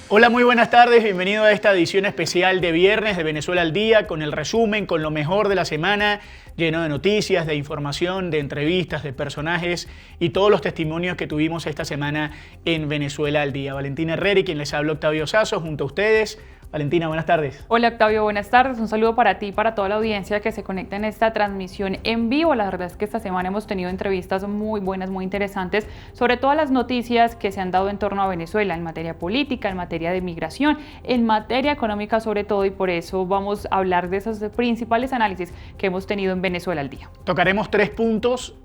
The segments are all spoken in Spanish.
Hola, muy buenas tardes, bienvenido a esta edición especial de viernes de Venezuela al Día, con el resumen, con lo mejor de la semana, lleno de noticias, de información, de entrevistas, de personajes y todos los testimonios que tuvimos esta semana en Venezuela al Día. Valentina Herrera y quien les habla Octavio Sazo, junto a ustedes. Valentina, buenas tardes. Hola Octavio, buenas tardes. Un saludo para ti y para toda la audiencia que se conecta en esta transmisión en vivo. La verdad es que esta semana hemos tenido entrevistas muy buenas, muy interesantes sobre todas las noticias que se han dado en torno a Venezuela, en materia política, en materia de migración, en materia económica sobre todo, y por eso vamos a hablar de esos principales análisis que hemos tenido en Venezuela al Día. Tocaremos 3 puntos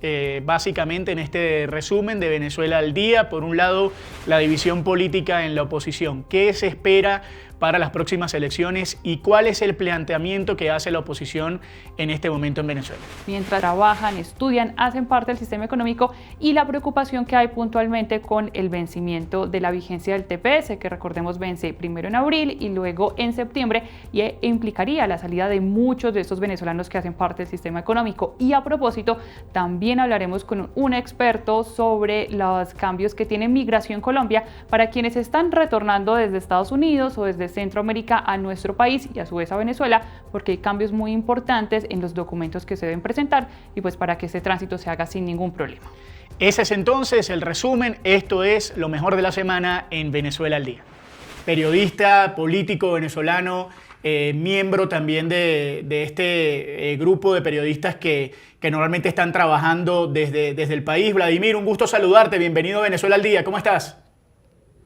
básicamente en este resumen de Venezuela al Día. Por un lado, la división política en la oposición. ¿Qué se espera para las próximas elecciones y cuál es el planteamiento que hace la oposición en este momento en Venezuela? Mientras trabajan, estudian, hacen parte del sistema económico, y la preocupación que hay puntualmente con el vencimiento de la vigencia del TPS, que recordemos vence primero en abril y luego en septiembre, y implicaría la salida de muchos de estos venezolanos que hacen parte del sistema económico. Y a propósito, también hablaremos con un experto sobre los cambios que tiene Migración Colombia para quienes están retornando desde Estados Unidos o desde Centroamérica a nuestro país y a su vez a Venezuela, porque hay cambios muy importantes en los documentos que se deben presentar y pues para que este tránsito se haga sin ningún problema. Ese es entonces el resumen. Esto es lo mejor de la semana en Venezuela al Día. Periodista, político venezolano, miembro también de este grupo de periodistas que normalmente están trabajando desde el país. Vladimir, un gusto saludarte. Bienvenido a Venezuela al Día. ¿Cómo estás?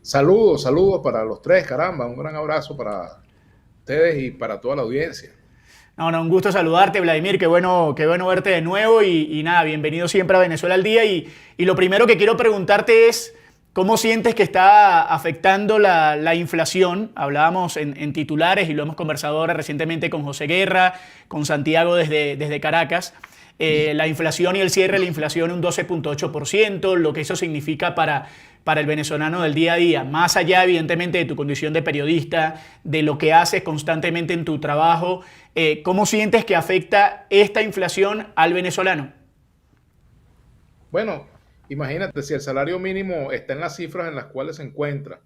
Saludos para los tres, caramba, un gran abrazo para ustedes y para toda la audiencia. No, un gusto saludarte, Vladimir, qué bueno verte de nuevo y nada, bienvenido siempre a Venezuela al Día y lo primero que quiero preguntarte es ¿cómo sientes que está afectando la inflación? Hablábamos en titulares y lo hemos conversado ahora recientemente con José Guerra, con Santiago desde Caracas. La inflación y el cierre de la inflación un 12.8%, lo que eso significa para el venezolano del día a día, más allá evidentemente de tu condición de periodista, de lo que haces constantemente en tu trabajo, ¿cómo sientes que afecta esta inflación al venezolano? Bueno, imagínate, si el salario mínimo está en las cifras en las cuales se encuentra,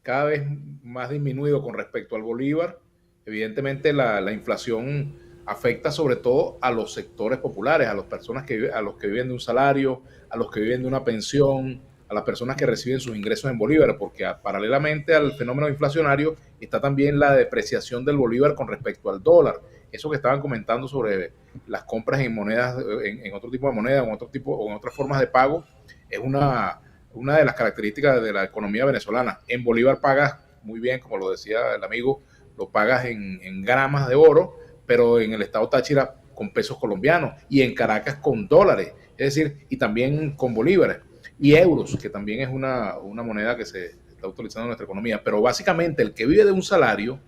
cada vez más disminuido con respecto al bolívar, evidentemente la inflación afecta sobre todo a los sectores populares, a las personas a los que viven de un salario, a los que viven de una pensión, a las personas que reciben sus ingresos en bolívar, porque paralelamente al fenómeno inflacionario está también la depreciación del bolívar con respecto al dólar. Eso que estaban comentando sobre las compras en monedas, en otro tipo de moneda, en otras formas de pago, es una de las características de la economía venezolana. En bolívar pagas muy bien, como lo decía el amigo, lo pagas en gramas de oro, pero en el estado Táchira con pesos colombianos y en Caracas con dólares, es decir, y también con bolívares y euros, que también es una moneda que se está utilizando en nuestra economía. Pero básicamente el que vive de un salario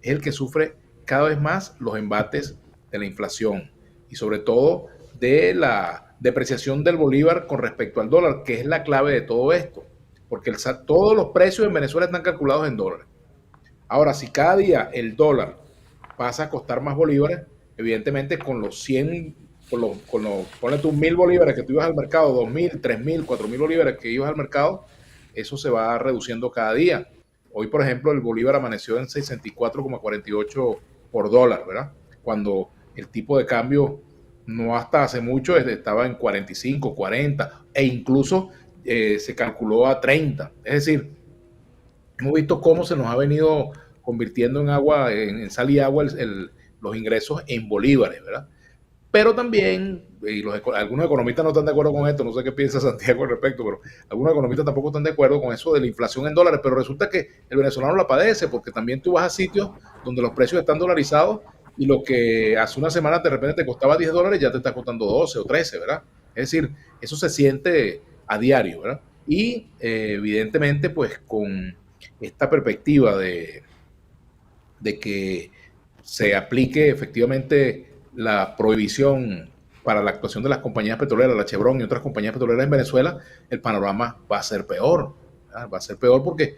es el que sufre cada vez más los embates de la inflación y sobre todo de la depreciación del bolívar con respecto al dólar, que es la clave de todo esto, porque todos los precios en Venezuela están calculados en dólares. Ahora, si cada día el dólar pasa a costar más bolívares, evidentemente con los 100, ponle tú 1.000 bolívares que tú ibas al mercado, 2.000, 3.000, 4.000 bolívares que ibas al mercado, eso se va reduciendo cada día. Hoy, por ejemplo, el bolívar amaneció en 64,48 por dólar, ¿verdad? Cuando el tipo de cambio no hasta hace mucho estaba en 45, 40 e incluso se calculó a 30. Es decir, hemos visto cómo se nos ha venido convirtiendo en sal y agua los ingresos en bolívares, ¿verdad? Pero también, algunos economistas no están de acuerdo con esto, no sé qué piensa Santiago al respecto, pero algunos economistas tampoco están de acuerdo con eso de la inflación en dólares, pero resulta que el venezolano la padece, porque también tú vas a sitios donde los precios están dolarizados y lo que hace una semana de repente te costaba $10 ya te está costando 12 o 13, ¿verdad? Es decir, eso se siente a diario, ¿verdad? Y evidentemente, pues con esta perspectiva de que se aplique efectivamente la prohibición para la actuación de las compañías petroleras, la Chevron y otras compañías petroleras en Venezuela, el panorama va a ser peor. ¿Verdad? Va a ser peor porque,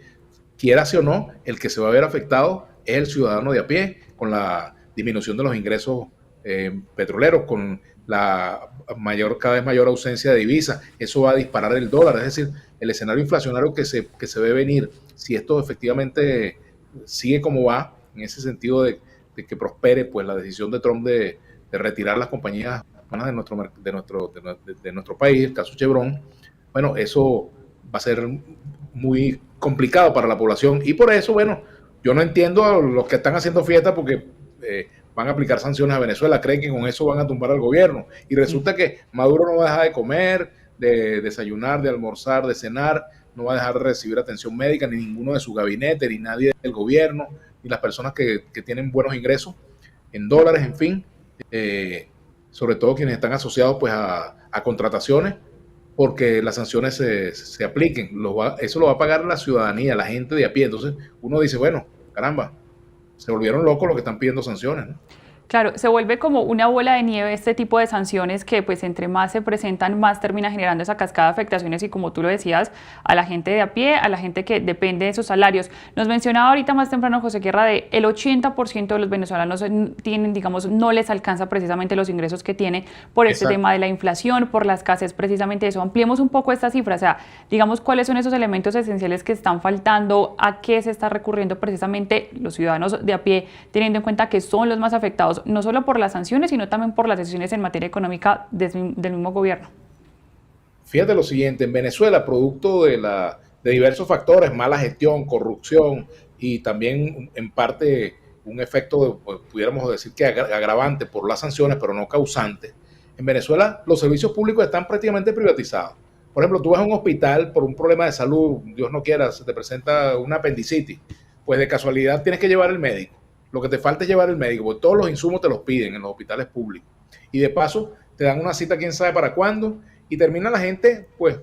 quieras o no, el que se va a ver afectado es el ciudadano de a pie, con la disminución de los ingresos petroleros, con la cada vez mayor ausencia de divisas. Eso va a disparar el dólar. Es decir, el escenario inflacionario que se ve venir, si esto efectivamente sigue como va, en ese sentido de que prospere pues la decisión de Trump de retirar las compañías de nuestro país, el caso Chevron, bueno, eso va a ser muy complicado para la población. Y por eso, bueno, yo no entiendo a los que están haciendo fiesta porque van a aplicar sanciones a Venezuela, creen que con eso van a tumbar al gobierno. Y resulta que Maduro no va a dejar de comer, de desayunar, de almorzar, de cenar, no va a dejar de recibir atención médica, ni ninguno de su gabinete, ni nadie del gobierno, ni las personas que tienen buenos ingresos en dólares, en fin, sobre todo quienes están asociados pues a contrataciones, porque las sanciones se apliquen. Eso lo va a pagar la ciudadanía, la gente de a pie. Entonces uno dice, bueno, caramba, se volvieron locos los que están pidiendo sanciones, ¿no? Claro, se vuelve como una bola de nieve este tipo de sanciones que pues entre más se presentan, más termina generando esa cascada de afectaciones y como tú lo decías, a la gente de a pie, a la gente que depende de esos salarios. Nos mencionaba ahorita más temprano José Guerra de el 80% de los venezolanos tienen, digamos, no les alcanza precisamente los ingresos que tienen por este tema de la inflación, por la escasez precisamente de eso. Ampliemos un poco esta cifra, o sea, digamos cuáles son esos elementos esenciales que están faltando, a qué se está recurriendo precisamente los ciudadanos de a pie, teniendo en cuenta que son los más afectados no solo por las sanciones, sino también por las decisiones en materia económica del mismo gobierno. Fíjate lo siguiente, en Venezuela, producto de diversos factores, mala gestión, corrupción y también en parte un efecto, pudiéramos decir que agravante por las sanciones, pero no causante, en Venezuela los servicios públicos están prácticamente privatizados. Por ejemplo, tú vas a un hospital por un problema de salud, Dios no quiera, se te presenta una apendicitis, pues de casualidad tienes que llevar el médico. Lo que te falta es llevar el médico, porque todos los insumos te los piden en los hospitales públicos. Y de paso, te dan una cita quién sabe para cuándo, y termina la gente, pues,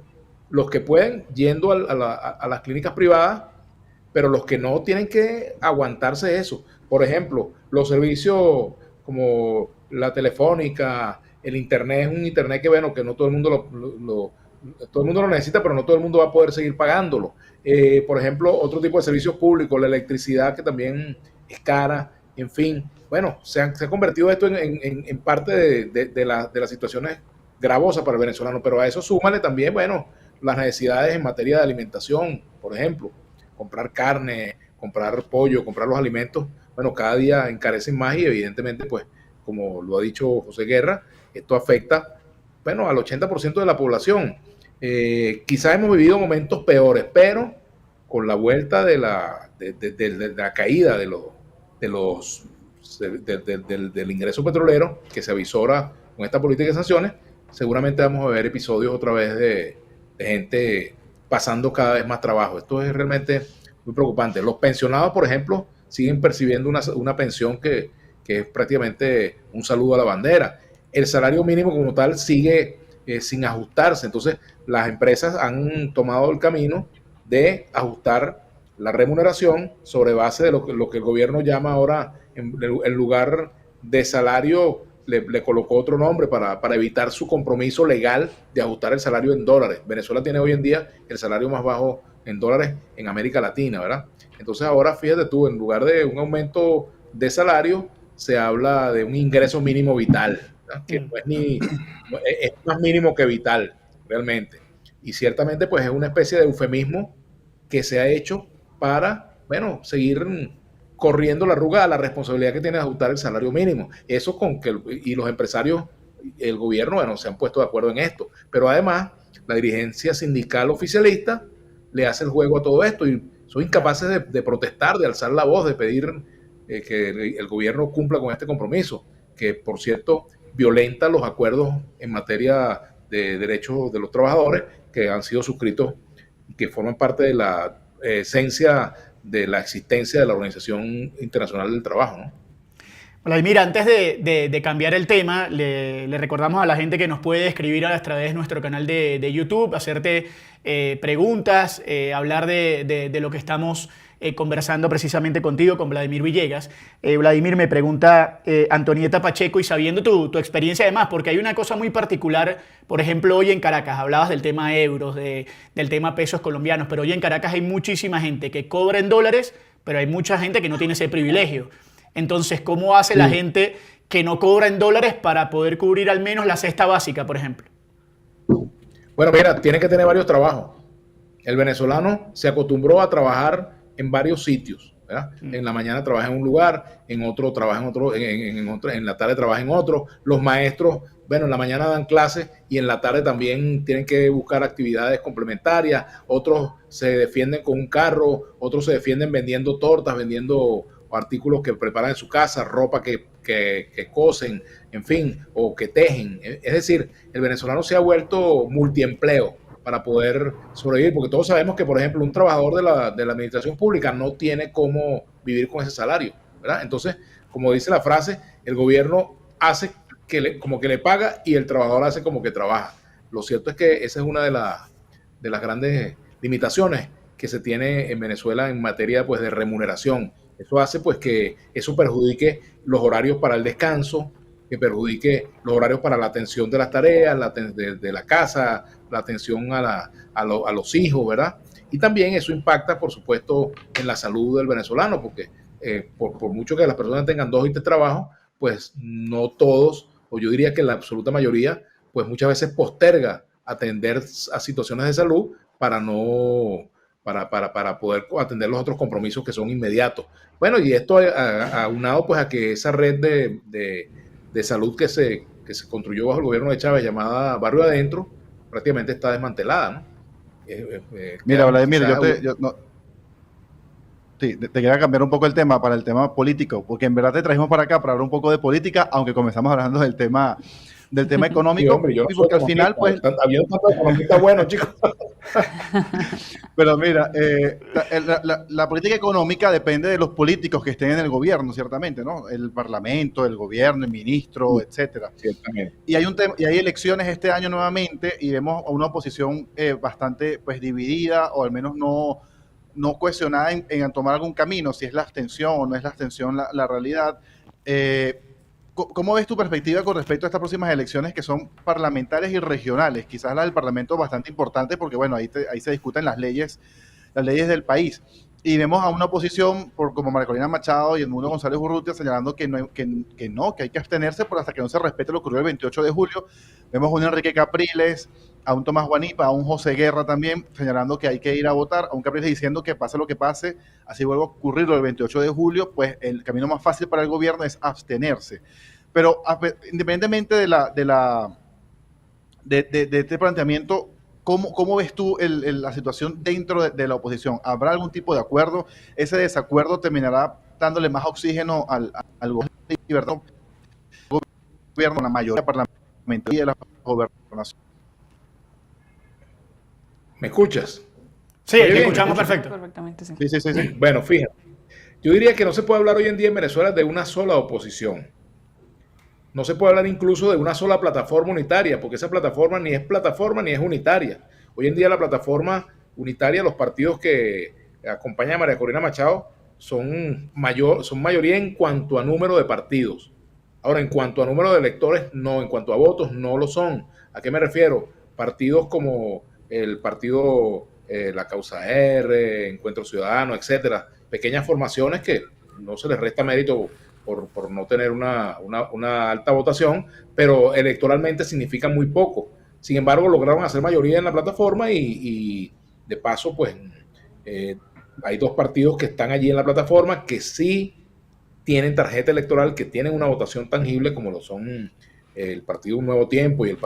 los que pueden, yendo a las clínicas privadas, pero los que no tienen que aguantarse eso. Por ejemplo, los servicios como la telefónica, el internet, es un internet que, bueno, que no todo el mundo todo el mundo lo necesita, pero no todo el mundo va a poder seguir pagándolo. Por ejemplo, otro tipo de servicios públicos, la electricidad, que también es cara, en fin. Bueno, se ha convertido esto en parte de las situaciones gravosas para el venezolano, pero a eso súmale también, bueno, las necesidades en materia de alimentación, por ejemplo, comprar carne, comprar pollo, comprar los alimentos, bueno, cada día encarecen más y evidentemente, pues, como lo ha dicho José Guerra, esto afecta, bueno, al 80% de la población. Quizás hemos vivido momentos peores, pero con la vuelta de la caída del ingreso petrolero que se avisora con esta política de sanciones, seguramente vamos a ver episodios otra vez de gente pasando cada vez más trabajo. Esto es realmente muy preocupante. Los pensionados, por ejemplo, siguen percibiendo una pensión que es prácticamente un saludo a la bandera. El salario mínimo como tal sigue sin ajustarse. Entonces, las empresas han tomado el camino de ajustar la remuneración sobre base de lo que el gobierno llama ahora, en lugar de salario, le colocó otro nombre para evitar su compromiso legal de ajustar el salario en dólares. Venezuela tiene hoy en día el salario más bajo en dólares en América Latina, ¿verdad? Entonces ahora, fíjate tú, en lugar de un aumento de salario, se habla de un ingreso mínimo vital, ¿verdad? Que no es más mínimo que vital, realmente. Y ciertamente, pues es una especie de eufemismo que se ha hecho para, bueno, seguir corriendo la arruga a la responsabilidad que tiene de ajustar el salario mínimo. Eso y los empresarios, el gobierno, bueno, se han puesto de acuerdo en esto. Pero además, la dirigencia sindical oficialista le hace el juego a todo esto y son incapaces de protestar, de alzar la voz, de pedir que el gobierno cumpla con este compromiso, que, por cierto, violenta los acuerdos en materia de derechos de los trabajadores que han sido suscritos y que forman parte de la esencia de la existencia de la Organización Internacional del Trabajo, ¿no? Vladimir, antes de cambiar el tema, le recordamos a la gente que nos puede escribir a través de nuestro canal de YouTube, hacerte preguntas, hablar de lo que estamos conversando precisamente contigo, con Vladimir Villegas. Vladimir, me pregunta Antonieta Pacheco, y sabiendo tu experiencia además, porque hay una cosa muy particular, por ejemplo, hoy en Caracas, hablabas del tema euros, del tema pesos colombianos, pero hoy en Caracas hay muchísima gente que cobra en dólares, pero hay mucha gente que no tiene ese privilegio. Entonces, ¿cómo hace la gente que no cobra en dólares para poder cubrir al menos la cesta básica, por ejemplo? Bueno, mira, tiene que tener varios trabajos. El venezolano se acostumbró a trabajar en varios sitios, ¿verdad? En la mañana trabaja en un lugar, en otro trabaja en otro, en la tarde trabaja en otro. Los maestros, bueno, en la mañana dan clases y en la tarde también tienen que buscar actividades complementarias. Otros se defienden con un carro, otros se defienden vendiendo tortas, vendiendo artículos que preparan en su casa, ropa que cosen, en fin, o que tejen. Es decir, el venezolano se ha vuelto multiempleo para poder sobrevivir, porque todos sabemos que, por ejemplo, un trabajador de la administración pública no tiene cómo vivir con ese salario, ¿verdad? Entonces, como dice la frase, el gobierno hace como que le paga y el trabajador hace como que trabaja. Lo cierto es que esa es una de las grandes limitaciones que se tiene en Venezuela en materia, pues, de remuneración. Eso hace, pues, que eso perjudique los horarios para el descanso, que perjudique los horarios para la atención de las tareas, de la casa, la atención a los hijos, ¿verdad? Y también eso impacta, por supuesto, en la salud del venezolano, porque por mucho que las personas tengan 2 y 3 trabajos, pues no todos, o yo diría que la absoluta mayoría, pues muchas veces posterga atender a situaciones de salud para poder atender los otros compromisos que son inmediatos. Bueno, y esto aunado pues a que esa red de salud que se construyó bajo el gobierno de Chávez, llamada Barrio Adentro, prácticamente está desmantelada, ¿no? Mira, Vladimir, sí, te quería cambiar un poco el tema para el tema político, porque en verdad te trajimos para acá para hablar un poco de política, aunque comenzamos hablando del tema económico, sí, hombre, porque al final, pues... Había tanto economista bueno, chicos. Pero mira, la política económica depende de los políticos que estén en el gobierno, ciertamente, ¿no? El parlamento, el gobierno, el ministro, etcétera. Ciertamente. Y hay elecciones este año nuevamente y vemos a una oposición bastante, pues, dividida, o al menos no cuestionada en tomar algún camino, si es la abstención o no es la abstención la realidad. ¿Cómo ves tu perspectiva con respecto a estas próximas elecciones que son parlamentarias y regionales? Quizás la del Parlamento bastante importante porque, bueno, ahí se discuten las leyes del país. Y vemos a una oposición como María Corina Machado y Edmundo González Urrutia señalando que hay que abstenerse hasta que no se respete lo que ocurrió el 28 de julio. Vemos a un Enrique Capriles, a un Tomás Guanipa, a un José Guerra también señalando que hay que ir a votar, a un Capriles diciendo que pase lo que pase, así vuelve a ocurrir el 28 de julio, pues el camino más fácil para el gobierno es abstenerse. Pero independientemente de este planteamiento, ¿cómo ves tú la situación dentro de la oposición? ¿Habrá algún tipo de acuerdo? ¿Ese desacuerdo terminará dándole más oxígeno al gobierno, la mayoría parlamentaria de la gobernación? ¿Me escuchas? Sí, te escuchamos perfecto. Perfectamente, sí. Sí. Bueno, fíjate. Yo diría que no se puede hablar hoy en día en Venezuela de una sola oposición. No se puede hablar incluso de una sola plataforma unitaria, porque esa plataforma ni es unitaria. Hoy en día la plataforma unitaria, los partidos que acompañan a María Corina Machado, son mayoría en cuanto a número de partidos. Ahora, en cuanto a número de electores, no. En cuanto a votos, no lo son. ¿A qué me refiero? Partidos como el partido La Causa R, Encuentro Ciudadano, etcétera. Pequeñas formaciones que no se les resta mérito por no tener una alta votación, pero electoralmente significa muy poco. Sin embargo, lograron hacer mayoría en la plataforma y de paso, pues, hay 2 partidos que están allí en la plataforma que sí tienen tarjeta electoral, que tienen una votación tangible, como lo son el partido Un Nuevo Tiempo y el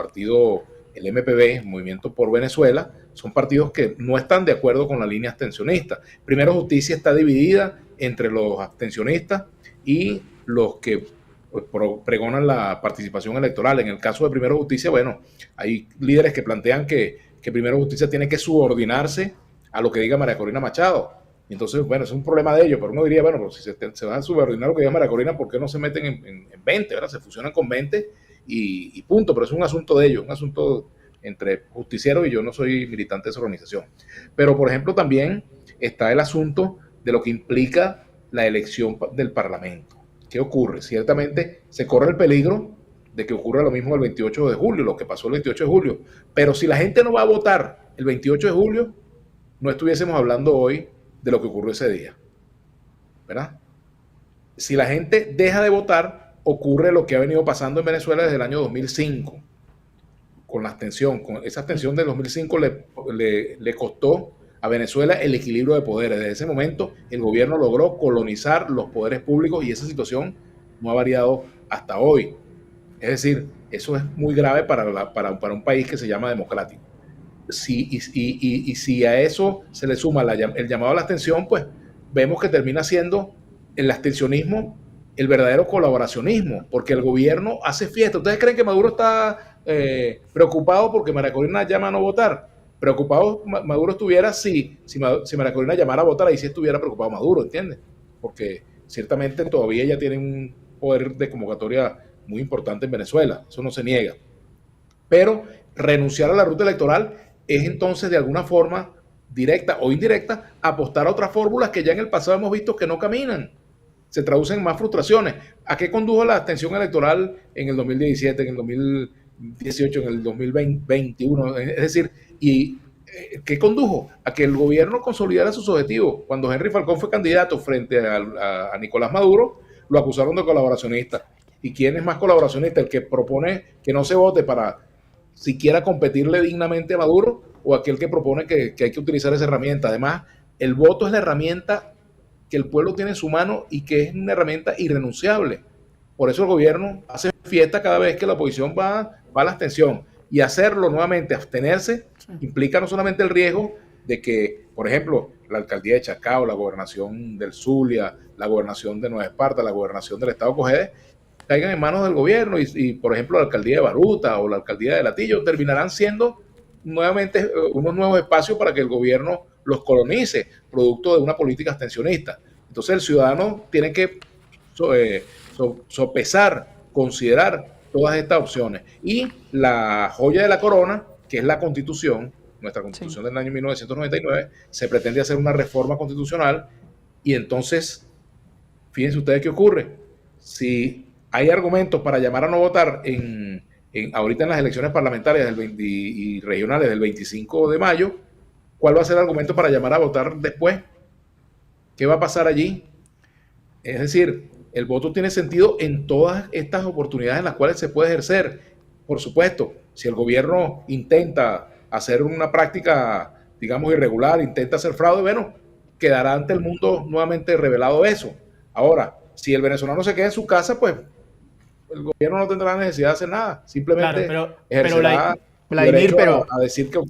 MPB, Movimiento por Venezuela. Son partidos que no están de acuerdo con la línea abstencionista. Primero Justicia está dividida entre los abstencionistas y los que pues, pregonan la participación electoral. En el caso de Primero Justicia, bueno, hay líderes que plantean que Primero Justicia tiene que subordinarse a lo que diga María Corina Machado. Entonces, bueno, es un problema de ellos, pero uno diría, bueno, pues si se van a subordinar a lo que diga María Corina, ¿por qué no se meten en 20, ¿verdad? Se fusionan con 20 y punto, pero es un asunto de ellos, un asunto entre justicieros, y yo no soy militante de esa organización. Pero, por ejemplo, también está el asunto de lo que implica la elección del Parlamento. ¿Qué ocurre? Ciertamente se corre el peligro de que ocurra lo mismo el 28 de julio, lo que pasó el 28 de julio. Pero si la gente no va a votar el 28 de julio, no estuviésemos hablando hoy de lo que ocurrió ese día, ¿verdad? Si la gente deja de votar, ocurre lo que ha venido pasando en Venezuela desde el año 2005, con la abstención. Con esa abstención del 2005 le costó a Venezuela el equilibrio de poderes. Desde ese momento el gobierno logró colonizar los poderes públicos y esa situación no ha variado hasta hoy. Es decir, eso es muy grave para un país que se llama democrático. Si a eso se le suma el llamado a la abstención, pues vemos que termina siendo el abstencionismo el verdadero colaboracionismo, porque el gobierno hace fiesta. ¿Ustedes creen que Maduro está preocupado porque María Corina llama a no votar? Preocupado Maduro estuviera si María Corina llamara a votar, ahí sí estuviera preocupado Maduro, ¿entiendes? Porque ciertamente todavía ella tiene un poder de convocatoria muy importante en Venezuela, eso no se niega. Pero renunciar a la ruta electoral es entonces de alguna forma, directa o indirecta, apostar a otras fórmulas que ya en el pasado hemos visto que no caminan. Se traducen en más frustraciones. ¿A qué condujo la abstención electoral en el 2017, en el 2018, en el 2021? Es decir, ¿qué condujo? A que el gobierno consolidara sus objetivos. Cuando Henry Falcón fue candidato frente a Nicolás Maduro, lo acusaron de colaboracionista. ¿Y quién es más colaboracionista? ¿El que propone que no se vote para siquiera competirle dignamente a Maduro o aquel que propone que hay que utilizar esa herramienta? Además, el voto es la herramienta que el pueblo tiene en su mano y que es una herramienta irrenunciable. Por eso el gobierno hace fiesta cada vez que la oposición va a la abstención. Y hacerlo nuevamente, abstenerse, implica no solamente el riesgo de que, por ejemplo, la alcaldía de Chacao, la gobernación del Zulia, la gobernación de Nueva Esparta, la gobernación del estado Cojedes, caigan en manos del gobierno y, por ejemplo, la alcaldía de Baruta o la alcaldía de Latillo terminarán siendo nuevamente unos nuevos espacios para que el gobierno los colonice, producto de una política abstencionista. Entonces el ciudadano tiene que sopesar, considerar todas estas opciones. Y la joya de la corona, que es la Constitución, nuestra Constitución del año 1999, se pretende hacer una reforma constitucional y entonces, fíjense ustedes qué ocurre. Si hay argumentos para llamar a no votar ahorita en las elecciones parlamentarias y regionales del 25 de mayo, ¿cuál va a ser el argumento para llamar a votar después? ¿Qué va a pasar allí? Es decir, el voto tiene sentido en todas estas oportunidades en las cuales se puede ejercer. Por supuesto, si el gobierno intenta hacer una práctica, digamos, irregular, intenta hacer fraude, bueno, quedará ante el mundo nuevamente revelado eso. Ahora, si el venezolano se queda en su casa, pues el gobierno no tendrá necesidad de hacer nada. Simplemente ejercerá Vladimir, a decir que...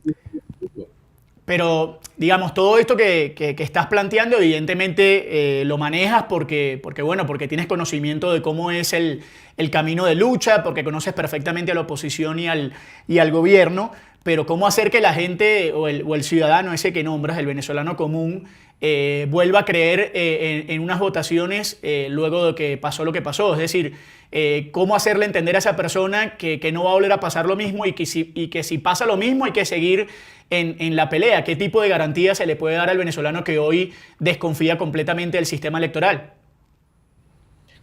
Pero, digamos, todo esto que estás planteando, evidentemente lo manejas porque tienes conocimiento de cómo es el camino de lucha, porque conoces perfectamente a la oposición y al gobierno, pero cómo hacer que la gente o el ciudadano ese que nombras, el venezolano común, vuelva a creer en unas votaciones luego de que pasó lo que pasó. Es decir, cómo hacerle entender a esa persona que no va a volver a pasar lo mismo y que si pasa lo mismo hay que seguir en la pelea. ¿Qué tipo de garantía se le puede dar al venezolano que hoy desconfía completamente del sistema electoral?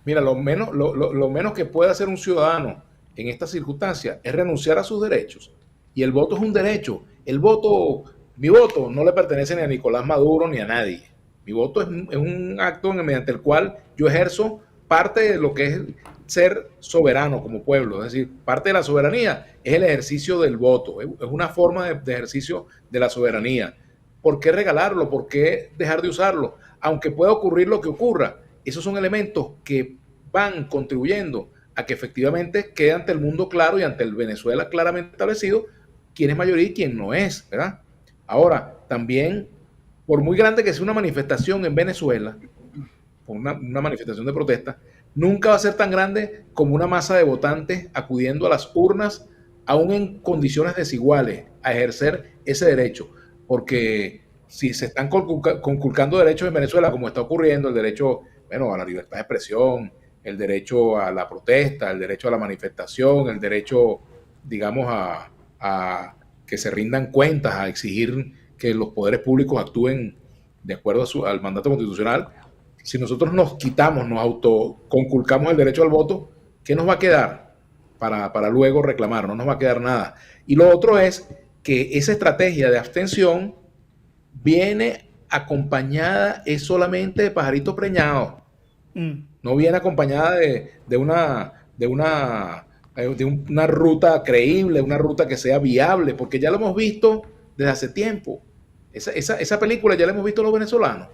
Mira, lo menos que puede hacer un ciudadano en estas circunstancias es renunciar a sus derechos. Y el voto es un derecho. Mi voto no le pertenece ni a Nicolás Maduro ni a nadie. Mi voto es un acto mediante el cual yo ejerzo parte de lo que es ser soberano como pueblo. Es decir, parte de la soberanía es el ejercicio del voto. Es una forma de ejercicio de la soberanía. ¿Por qué regalarlo? ¿Por qué dejar de usarlo? Aunque pueda ocurrir lo que ocurra, esos son elementos que van contribuyendo a que efectivamente quede ante el mundo claro y ante el Venezuela claramente establecido quién es mayoría y quién no es, ¿verdad? Ahora, también, por muy grande que sea una manifestación en Venezuela, una manifestación de protesta, nunca va a ser tan grande como una masa de votantes acudiendo a las urnas, aún en condiciones desiguales, a ejercer ese derecho. Porque si se están conculcando derechos en Venezuela, como está ocurriendo, el derecho, a la libertad de expresión, el derecho a la protesta, el derecho a la manifestación, el derecho, digamos, a que se rindan cuentas, a exigir que los poderes públicos actúen de acuerdo al mandato constitucional. Si nosotros nos quitamos, nos autoconculcamos el derecho al voto, ¿qué nos va a quedar para luego reclamar? No nos va a quedar nada. Y lo otro es que esa estrategia de abstención viene acompañada es solamente de pajaritos preñados. No viene acompañada de una ruta creíble, una ruta que sea viable, porque ya lo hemos visto desde hace tiempo. Esa película ya la hemos visto los venezolanos.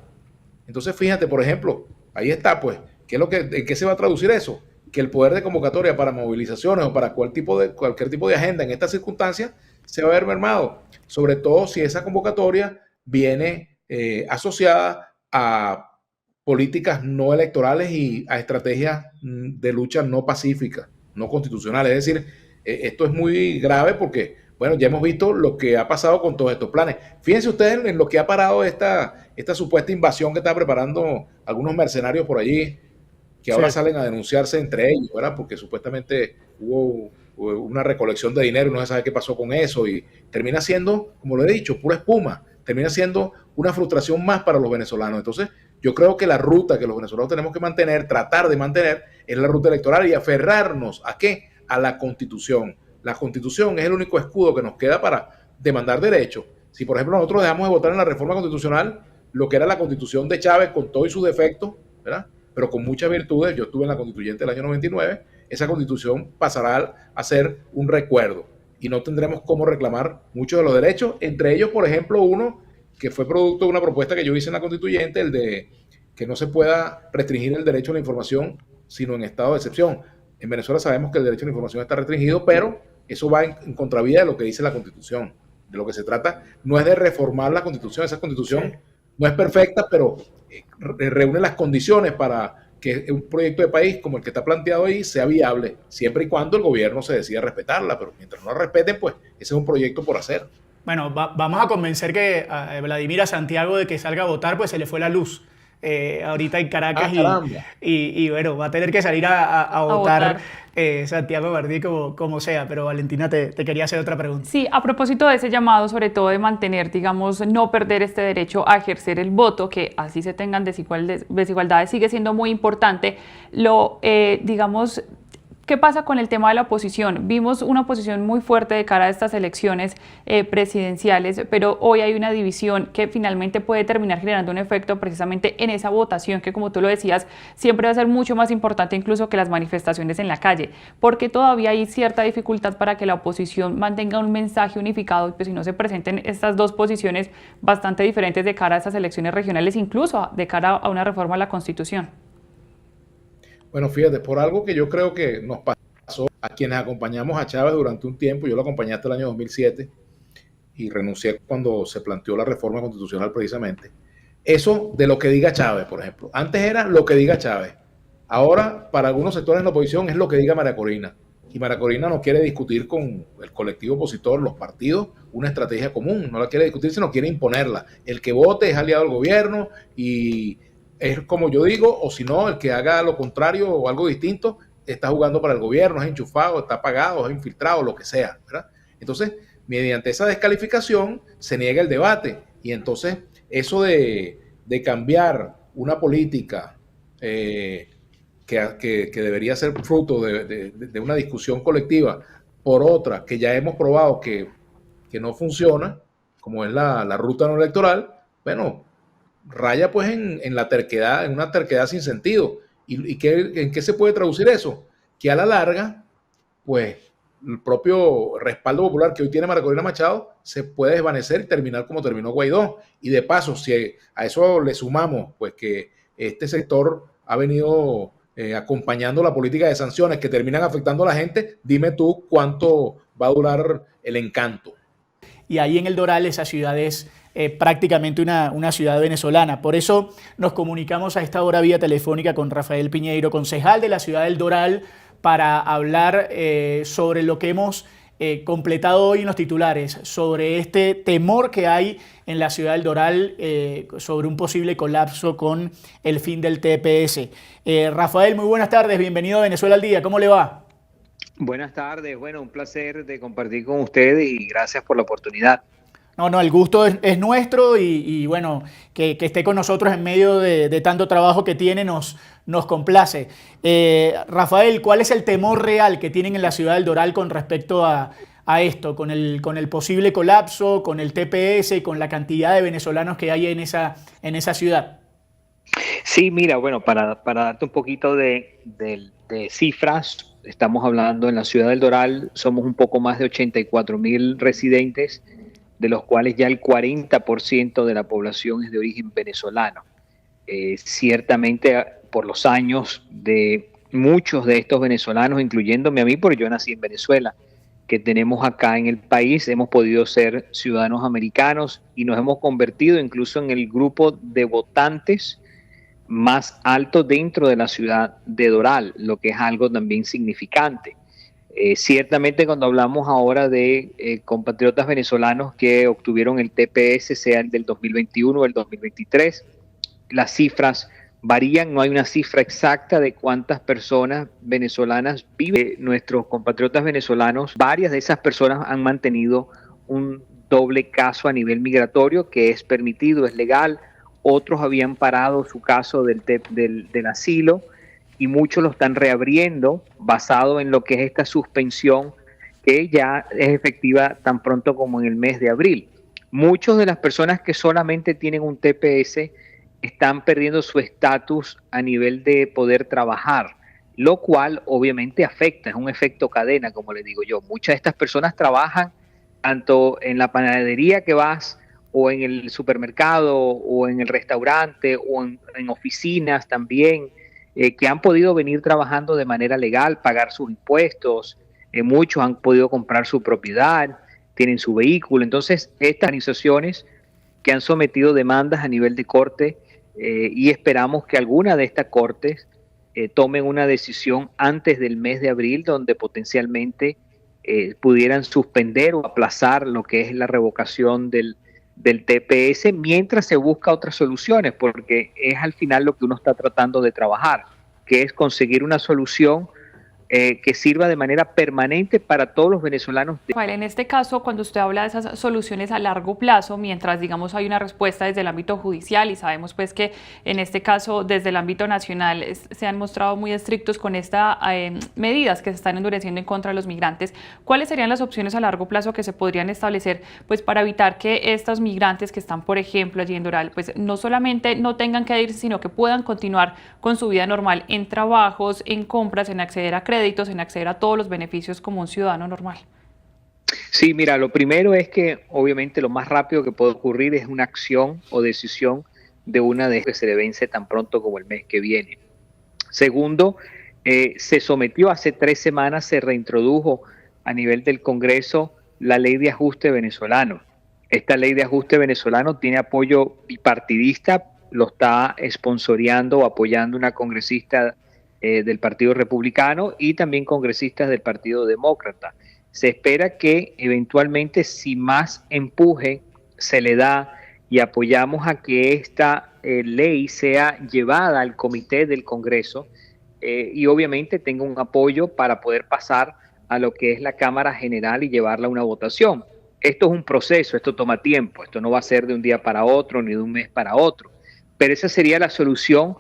Entonces, fíjate, por ejemplo, ahí está, pues, ¿en qué se va a traducir eso? Que el poder de convocatoria para movilizaciones o para cualquier tipo de agenda en estas circunstancias se va a ver mermado, sobre todo si esa convocatoria viene asociada a políticas no electorales y a estrategias de lucha no pacíficas, no constitucionales. Es decir, esto es muy grave porque, bueno, ya hemos visto lo que ha pasado con todos estos planes. Fíjense ustedes en lo que ha parado esta supuesta invasión que está preparando algunos mercenarios por allí, que ahora salen a denunciarse entre ellos, ¿verdad? Porque supuestamente hubo una recolección de dinero y no se sabe qué pasó con eso, y termina siendo, como lo he dicho, pura espuma, termina siendo una frustración más para los venezolanos. Entonces, yo creo que la ruta que los venezolanos tenemos que mantener, tratar de mantener, es la ruta electoral y aferrarnos ¿a qué? A la Constitución. La Constitución es el único escudo que nos queda para demandar derechos. Si, por ejemplo, nosotros dejamos de votar en la reforma constitucional, lo que era la Constitución de Chávez con todos sus defectos, ¿verdad?, pero con muchas virtudes, yo estuve en la Constituyente del año 99, esa Constitución pasará a ser un recuerdo y no tendremos cómo reclamar muchos de los derechos, entre ellos, por ejemplo, uno que fue producto de una propuesta que yo hice en la Constituyente, el de que no se pueda restringir el derecho a la información sino en estado de excepción. En Venezuela sabemos que el derecho a la información está restringido, pero eso va en contravía de lo que dice la Constitución. De lo que se trata no es de reformar la Constitución, esa Constitución no es perfecta, pero reúne las condiciones para que un proyecto de país como el que está planteado ahí sea viable, siempre y cuando el gobierno se decida respetarla, pero mientras no la respeten, pues ese es un proyecto por hacer. Bueno, vamos a convencer a Vladimir, a Santiago, de que salga a votar, pues se le fue la luz ahorita en Caracas y bueno, va a tener que salir a votar. Santiago Bardí como sea, pero Valentina, te quería hacer otra pregunta. Sí, a propósito de ese llamado, sobre todo de mantener, digamos, no perder este derecho a ejercer el voto, que así se tengan desigualdades, sigue siendo muy importante. Digamos, ¿qué pasa con el tema de la oposición? Vimos una oposición muy fuerte de cara a estas elecciones presidenciales, pero hoy hay una división que finalmente puede terminar generando un efecto precisamente en esa votación que, como tú lo decías, siempre va a ser mucho más importante incluso que las manifestaciones en la calle, porque todavía hay cierta dificultad para que la oposición mantenga un mensaje unificado y pues si no se presenten estas dos posiciones bastante diferentes de cara a estas elecciones regionales, incluso de cara a una reforma a la Constitución. Bueno, fíjate, por algo que yo creo que nos pasó a quienes acompañamos a Chávez durante un tiempo, yo lo acompañé hasta el año 2007 y renuncié cuando se planteó la reforma constitucional precisamente. Eso de lo que diga Chávez, por ejemplo. Antes era lo que diga Chávez. Ahora, para algunos sectores de la oposición, es lo que diga María Corina. Y María Corina no quiere discutir con el colectivo opositor, los partidos, una estrategia común. No la quiere discutir, sino quiere imponerla. El que vote es aliado al gobierno y es como yo digo, o si no, el que haga lo contrario o algo distinto, está jugando para el gobierno, es enchufado, está pagado, es infiltrado, lo que sea, ¿verdad? Entonces, mediante esa descalificación, se niega el debate. Y entonces, eso de cambiar una política que debería ser fruto de una discusión colectiva por otra que ya hemos probado que no funciona, como es la ruta no electoral, bueno, raya pues en la terquedad, en una terquedad sin sentido. ¿En qué se puede traducir eso? Que a la larga, pues el propio respaldo popular que hoy tiene María Corina Machado se puede desvanecer y terminar como terminó Guaidó. Y de paso, si a eso le sumamos pues que este sector ha venido acompañando la política de sanciones que terminan afectando a la gente, dime tú cuánto va a durar el encanto. Y ahí en El Doral, esa ciudad es prácticamente una ciudad venezolana. Por eso nos comunicamos a esta hora vía telefónica con Rafael Piñeiro, concejal de la ciudad del Doral, para hablar sobre lo que hemos completado hoy en los titulares, sobre este temor que hay en la ciudad del Doral sobre un posible colapso con el fin del TPS. Rafael, muy buenas tardes, bienvenido a Venezuela al Día, ¿cómo le va? Buenas tardes, bueno, un placer de compartir con ustedes y gracias por la oportunidad. No, el gusto es nuestro y bueno, que esté con nosotros en medio de tanto trabajo que tiene nos complace. Rafael, ¿cuál es el temor real que tienen en la ciudad del Doral con respecto a esto, con el posible colapso, con el TPS y con la cantidad de venezolanos que hay en esa ciudad? Sí, mira, bueno, para darte un poquito de cifras, estamos hablando en la ciudad del Doral, somos un poco más de 84,000 residentes de los cuales ya el 40% de la población es de origen venezolano. Ciertamente por los años de muchos de estos venezolanos, incluyéndome a mí, porque yo nací en Venezuela, que tenemos acá en el país, hemos podido ser ciudadanos americanos y nos hemos convertido incluso en el grupo de votantes más alto dentro de la ciudad de Doral, lo que es algo también significante. Ciertamente cuando hablamos ahora de compatriotas venezolanos que obtuvieron el TPS, sea el del 2021 o el 2023, las cifras varían, no hay una cifra exacta de cuántas personas venezolanas viven. Nuestros compatriotas venezolanos, varias de esas personas han mantenido un doble caso a nivel migratorio, que es permitido, es legal. Otros habían parado su caso del asilo y muchos lo están reabriendo basado en lo que es esta suspensión que ya es efectiva tan pronto como en el mes de abril. Muchas de las personas que solamente tienen un TPS están perdiendo su estatus a nivel de poder trabajar, lo cual obviamente afecta, es un efecto cadena, como les digo yo. Muchas de estas personas trabajan tanto en la panadería que vas, o en el supermercado, o en el restaurante, o en oficinas también, que han podido venir trabajando de manera legal, pagar sus impuestos, muchos han podido comprar su propiedad, tienen su vehículo. Entonces, estas organizaciones que han sometido demandas a nivel de corte, y esperamos que alguna de estas cortes tomen una decisión antes del mes de abril, donde potencialmente pudieran suspender o aplazar lo que es la revocación del TPS mientras se busca otras soluciones, porque es al final lo que uno está tratando de trabajar, que es conseguir una solución que sirva de manera permanente para todos los venezolanos. En este caso, cuando usted habla de esas soluciones a largo plazo, mientras digamos hay una respuesta desde el ámbito judicial, y sabemos pues que en este caso desde el ámbito nacional se han mostrado muy estrictos con estas medidas que se están endureciendo en contra de los migrantes, ¿cuáles serían las opciones a largo plazo que se podrían establecer pues para evitar que estos migrantes que están, por ejemplo, allí en Doral, pues no solamente no tengan que irse, sino que puedan continuar con su vida normal en trabajos, en compras, en acceder a créditos, en acceder a todos los beneficios como un ciudadano normal? Sí, mira, lo primero es que obviamente lo más rápido que puede ocurrir es una acción o decisión de una de que se le vence tan pronto como el mes que viene. Segundo, se sometió hace 3 semanas, se reintrodujo a nivel del Congreso la ley de ajuste venezolano. Esta ley de ajuste venezolano tiene apoyo bipartidista, lo está sponsoreando o apoyando una congresista del Partido Republicano y también congresistas del Partido Demócrata. Se espera que eventualmente, si más empuje se le da y apoyamos a que esta ley sea llevada al comité del Congreso y obviamente tenga un apoyo para poder pasar a lo que es la Cámara General y llevarla a una votación. Esto es un proceso, esto toma tiempo, esto no va a ser de un día para otro ni de un mes para otro, pero esa sería la solución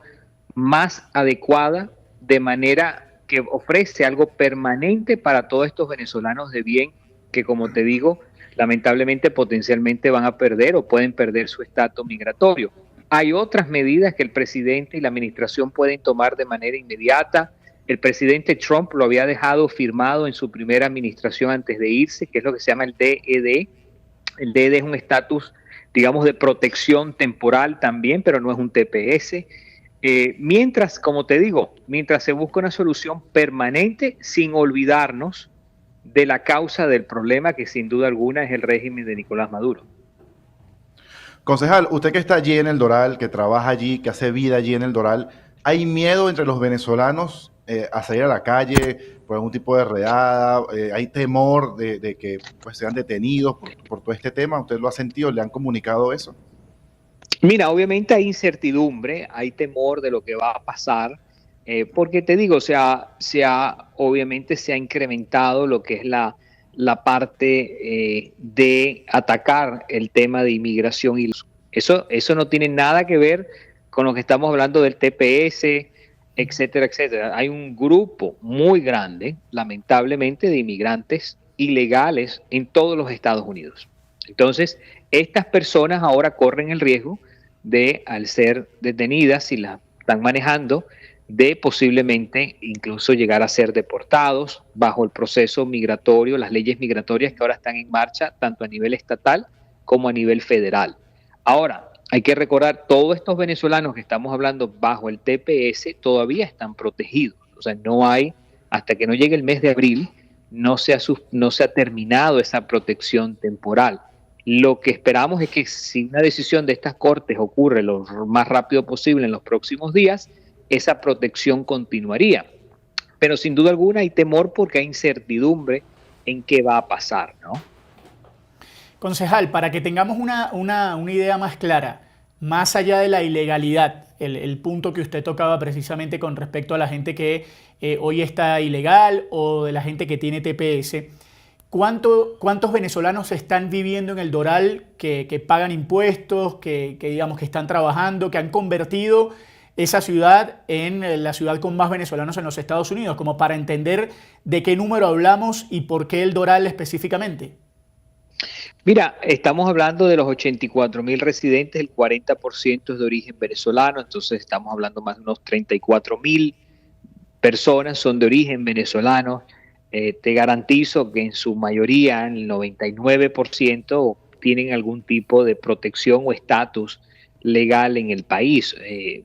más adecuada, de manera que ofrece algo permanente para todos estos venezolanos de bien que, como te digo, lamentablemente potencialmente van a perder o pueden perder su estatus migratorio. Hay otras medidas que el presidente y la administración pueden tomar de manera inmediata. El presidente Trump lo había dejado firmado en su primera administración antes de irse, que es lo que se llama el DED. El DED es un estatus, digamos, de protección temporal también, pero no es un TPS. Mientras, como te digo, mientras se busca una solución permanente sin olvidarnos de la causa del problema, que sin duda alguna es el régimen de Nicolás Maduro. Concejal, usted que está allí en el Doral, que trabaja allí, que hace vida allí en el Doral, ¿hay miedo entre los venezolanos a salir a la calle por algún tipo de redada? ¿Hay temor de que pues, sean detenidos por todo este tema? ¿Usted lo ha sentido? ¿Le han comunicado eso? Mira, obviamente hay incertidumbre, hay temor de lo que va a pasar, porque te digo, obviamente se ha incrementado lo que es la parte de atacar el tema de inmigración. Y eso no tiene nada que ver con lo que estamos hablando del TPS, etcétera, etcétera. Hay un grupo muy grande, lamentablemente, de inmigrantes ilegales en todos los Estados Unidos. Entonces, estas personas ahora corren el riesgo de, al ser detenidas, si las están manejando, de posiblemente incluso llegar a ser deportados bajo el proceso migratorio, las leyes migratorias que ahora están en marcha, tanto a nivel estatal como a nivel federal. Ahora, hay que recordar, todos estos venezolanos que estamos hablando bajo el TPS todavía están protegidos. O sea, no hay, hasta que no llegue el mes de abril, no se ha terminado esa protección temporal. Lo que esperamos es que si una decisión de estas cortes ocurre lo más rápido posible en los próximos días, esa protección continuaría. Pero sin duda alguna hay temor porque hay incertidumbre en qué va a pasar, ¿no? Concejal, para que tengamos una idea más clara, más allá de la ilegalidad, el punto que usted tocaba precisamente con respecto a la gente que hoy está ilegal o de la gente que tiene TPS, ¿cuántos venezolanos están viviendo en el Doral que pagan impuestos, que digamos que están trabajando, que han convertido esa ciudad en la ciudad con más venezolanos en los Estados Unidos, como para entender de qué número hablamos y por qué el Doral específicamente? Mira, estamos hablando de los 84.000 residentes, el 40% es de origen venezolano, entonces estamos hablando más de unos 34.000 personas son de origen venezolano. Te garantizo que en su mayoría, el 99%, tienen algún tipo de protección o estatus legal en el país,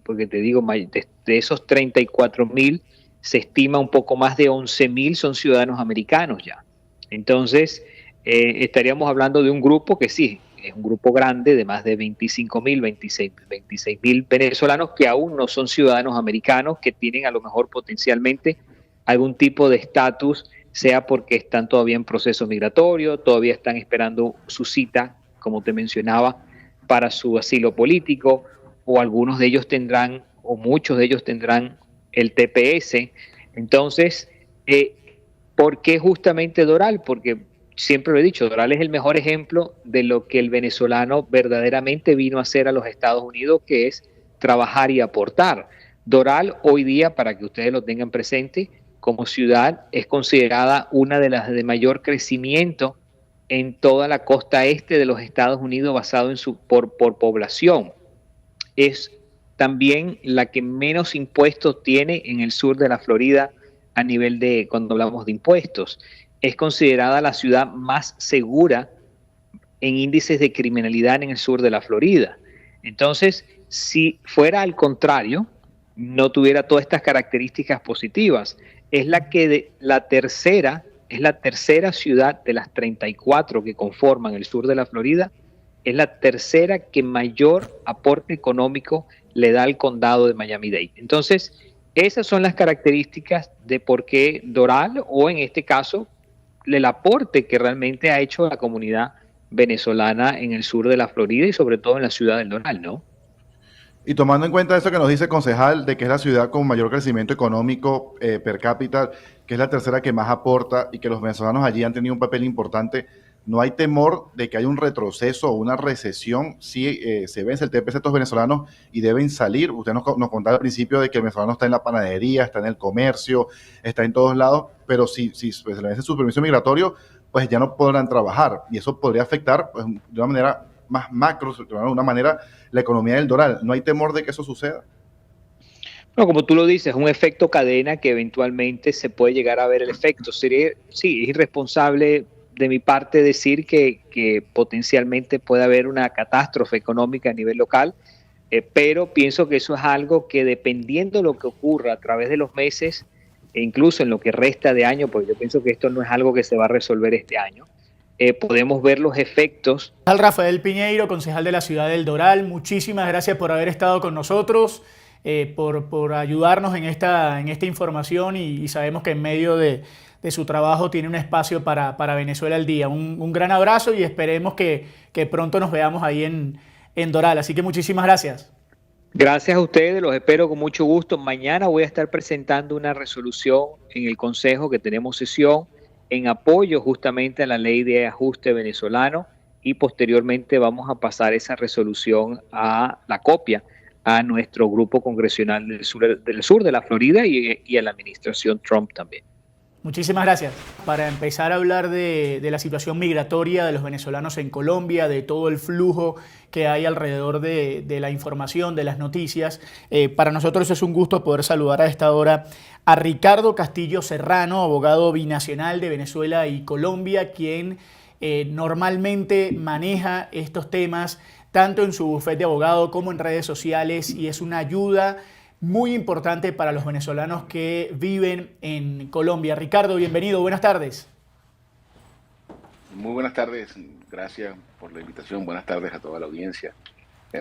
porque te digo, de esos 34.000, se estima un poco más de 11.000 son ciudadanos americanos ya. Entonces, estaríamos hablando de un grupo que sí, es un grupo grande de más de 25.000, 26.000 venezolanos que aún no son ciudadanos americanos, que tienen a lo mejor potencialmente algún tipo de estatus, sea porque están todavía en proceso migratorio, todavía están esperando su cita, como te mencionaba, para su asilo político, o algunos de ellos tendrán, o muchos de ellos tendrán el TPS. Entonces, ¿por qué justamente Doral? Porque siempre lo he dicho, Doral es el mejor ejemplo de lo que el venezolano verdaderamente vino a hacer a los Estados Unidos, que es trabajar y aportar. Doral hoy día, para que ustedes lo tengan presente, como ciudad es considerada una de las de mayor crecimiento en toda la costa este de los Estados Unidos basado en por población. Es también la que menos impuestos tiene en el sur de la Florida a nivel de, cuando hablamos de impuestos. Es considerada la ciudad más segura en índices de criminalidad en el sur de la Florida. Entonces, si fuera al contrario, no tuviera todas estas características positivas. Es la tercera ciudad de las 34 que conforman el sur de la Florida, es la tercera que mayor aporte económico le da al condado de Miami-Dade. Entonces, esas son las características de por qué Doral, o en este caso, el aporte que realmente ha hecho la comunidad venezolana en el sur de la Florida y sobre todo en la ciudad del Doral, ¿no? Y tomando en cuenta eso que nos dice el concejal, de que es la ciudad con mayor crecimiento económico per cápita, que es la tercera que más aporta y que los venezolanos allí han tenido un papel importante, ¿no hay temor de que haya un retroceso o una recesión si se vence el TPS a estos venezolanos y deben salir? Usted nos contaba al principio de que el venezolano está en la panadería, está en el comercio, está en todos lados, pero si pues, se le vence su permiso migratorio, pues ya no podrán trabajar y eso podría afectar pues, de una manera más macro, de una manera, la economía del Doral. ¿No hay temor de que eso suceda? Bueno, como tú lo dices, es un efecto cadena que eventualmente se puede llegar a ver el efecto. Sí, es irresponsable de mi parte decir que potencialmente puede haber una catástrofe económica a nivel local, pero pienso que eso es algo que dependiendo de lo que ocurra a través de los meses, e incluso en lo que resta de año, porque yo pienso que esto no es algo que se va a resolver este año, podemos ver los efectos. Al Rafael Piñeiro, concejal de la ciudad del Doral, muchísimas gracias por haber estado con nosotros, por ayudarnos en esta información y sabemos que en medio de su trabajo tiene un espacio para Venezuela al día. Un gran abrazo y esperemos que pronto nos veamos ahí en Doral. Así que muchísimas gracias. Gracias a ustedes, los espero con mucho gusto. Mañana voy a estar presentando una resolución en el Consejo, que tenemos sesión, en apoyo justamente a la ley de ajuste venezolano, y posteriormente vamos a pasar esa resolución a la copia a nuestro grupo congresional del sur de la Florida y a la administración Trump también. Muchísimas gracias. Para empezar a hablar de la situación migratoria de los venezolanos en Colombia, de todo el flujo que hay alrededor de la información, de las noticias, para nosotros es un gusto poder saludar a esta hora a Ricardo Castillo Serrano, abogado binacional de Venezuela y Colombia, quien normalmente maneja estos temas tanto en su bufete de abogado como en redes sociales y es una ayuda muy importante para los venezolanos que viven en Colombia. Ricardo, bienvenido, buenas tardes. Muy buenas tardes, gracias por la invitación, buenas tardes a toda la audiencia.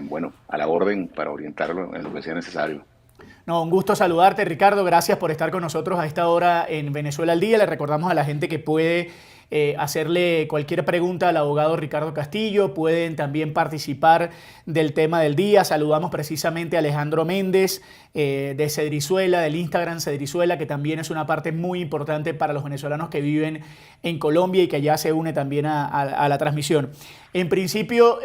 Bueno, a la orden para orientarlo en lo que sea necesario. No, un gusto saludarte, Ricardo. Gracias por estar con nosotros a esta hora en Venezuela al Día. Le recordamos a la gente que puede hacerle cualquier pregunta al abogado Ricardo Castillo. Pueden también participar del tema del día. Saludamos precisamente a Alejandro Méndez de Cedrizuela, del Instagram Cedrizuela, que también es una parte muy importante para los venezolanos que viven en Colombia y que allá se une también a la transmisión. En principio,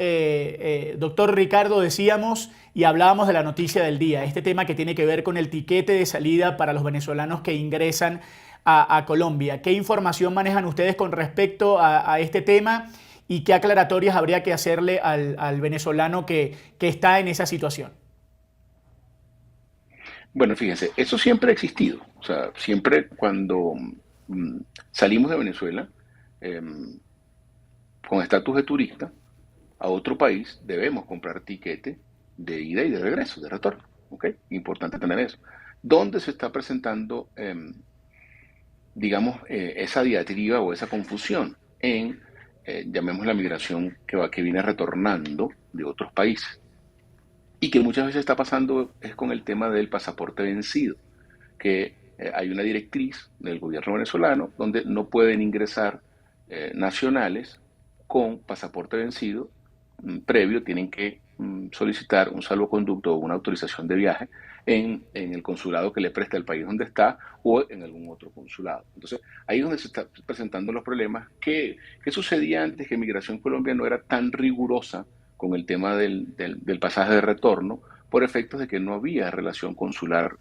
doctor Ricardo, decíamos y hablábamos de la noticia del día, este tema que tiene que ver con el tiquete de salida para los venezolanos que ingresan a Colombia. ¿Qué información manejan ustedes con respecto a este tema y qué aclaratorias habría que hacerle al venezolano que está en esa situación? Bueno, fíjense, eso siempre ha existido. O sea, siempre cuando salimos de Venezuela con estatus de turista a otro país, debemos comprar tiquete de ida y de regreso, de retorno. ¿Ok? Importante tener eso. ¿Dónde se está presentando, digamos, esa diatriba o esa confusión? Llamemos la migración que viene retornando de otros países. Y que muchas veces está pasando es con el tema del pasaporte vencido, que hay una directriz del gobierno venezolano donde no pueden ingresar nacionales con pasaporte vencido previo, tienen que solicitar un salvoconducto o una autorización de viaje en el consulado que le presta el país donde está o en algún otro consulado. Entonces, ahí es donde se están presentando los problemas. ¿Qué sucedía antes? Que Migración Colombia no era tan rigurosa con el tema del pasaje de retorno por efectos de que no había relación consular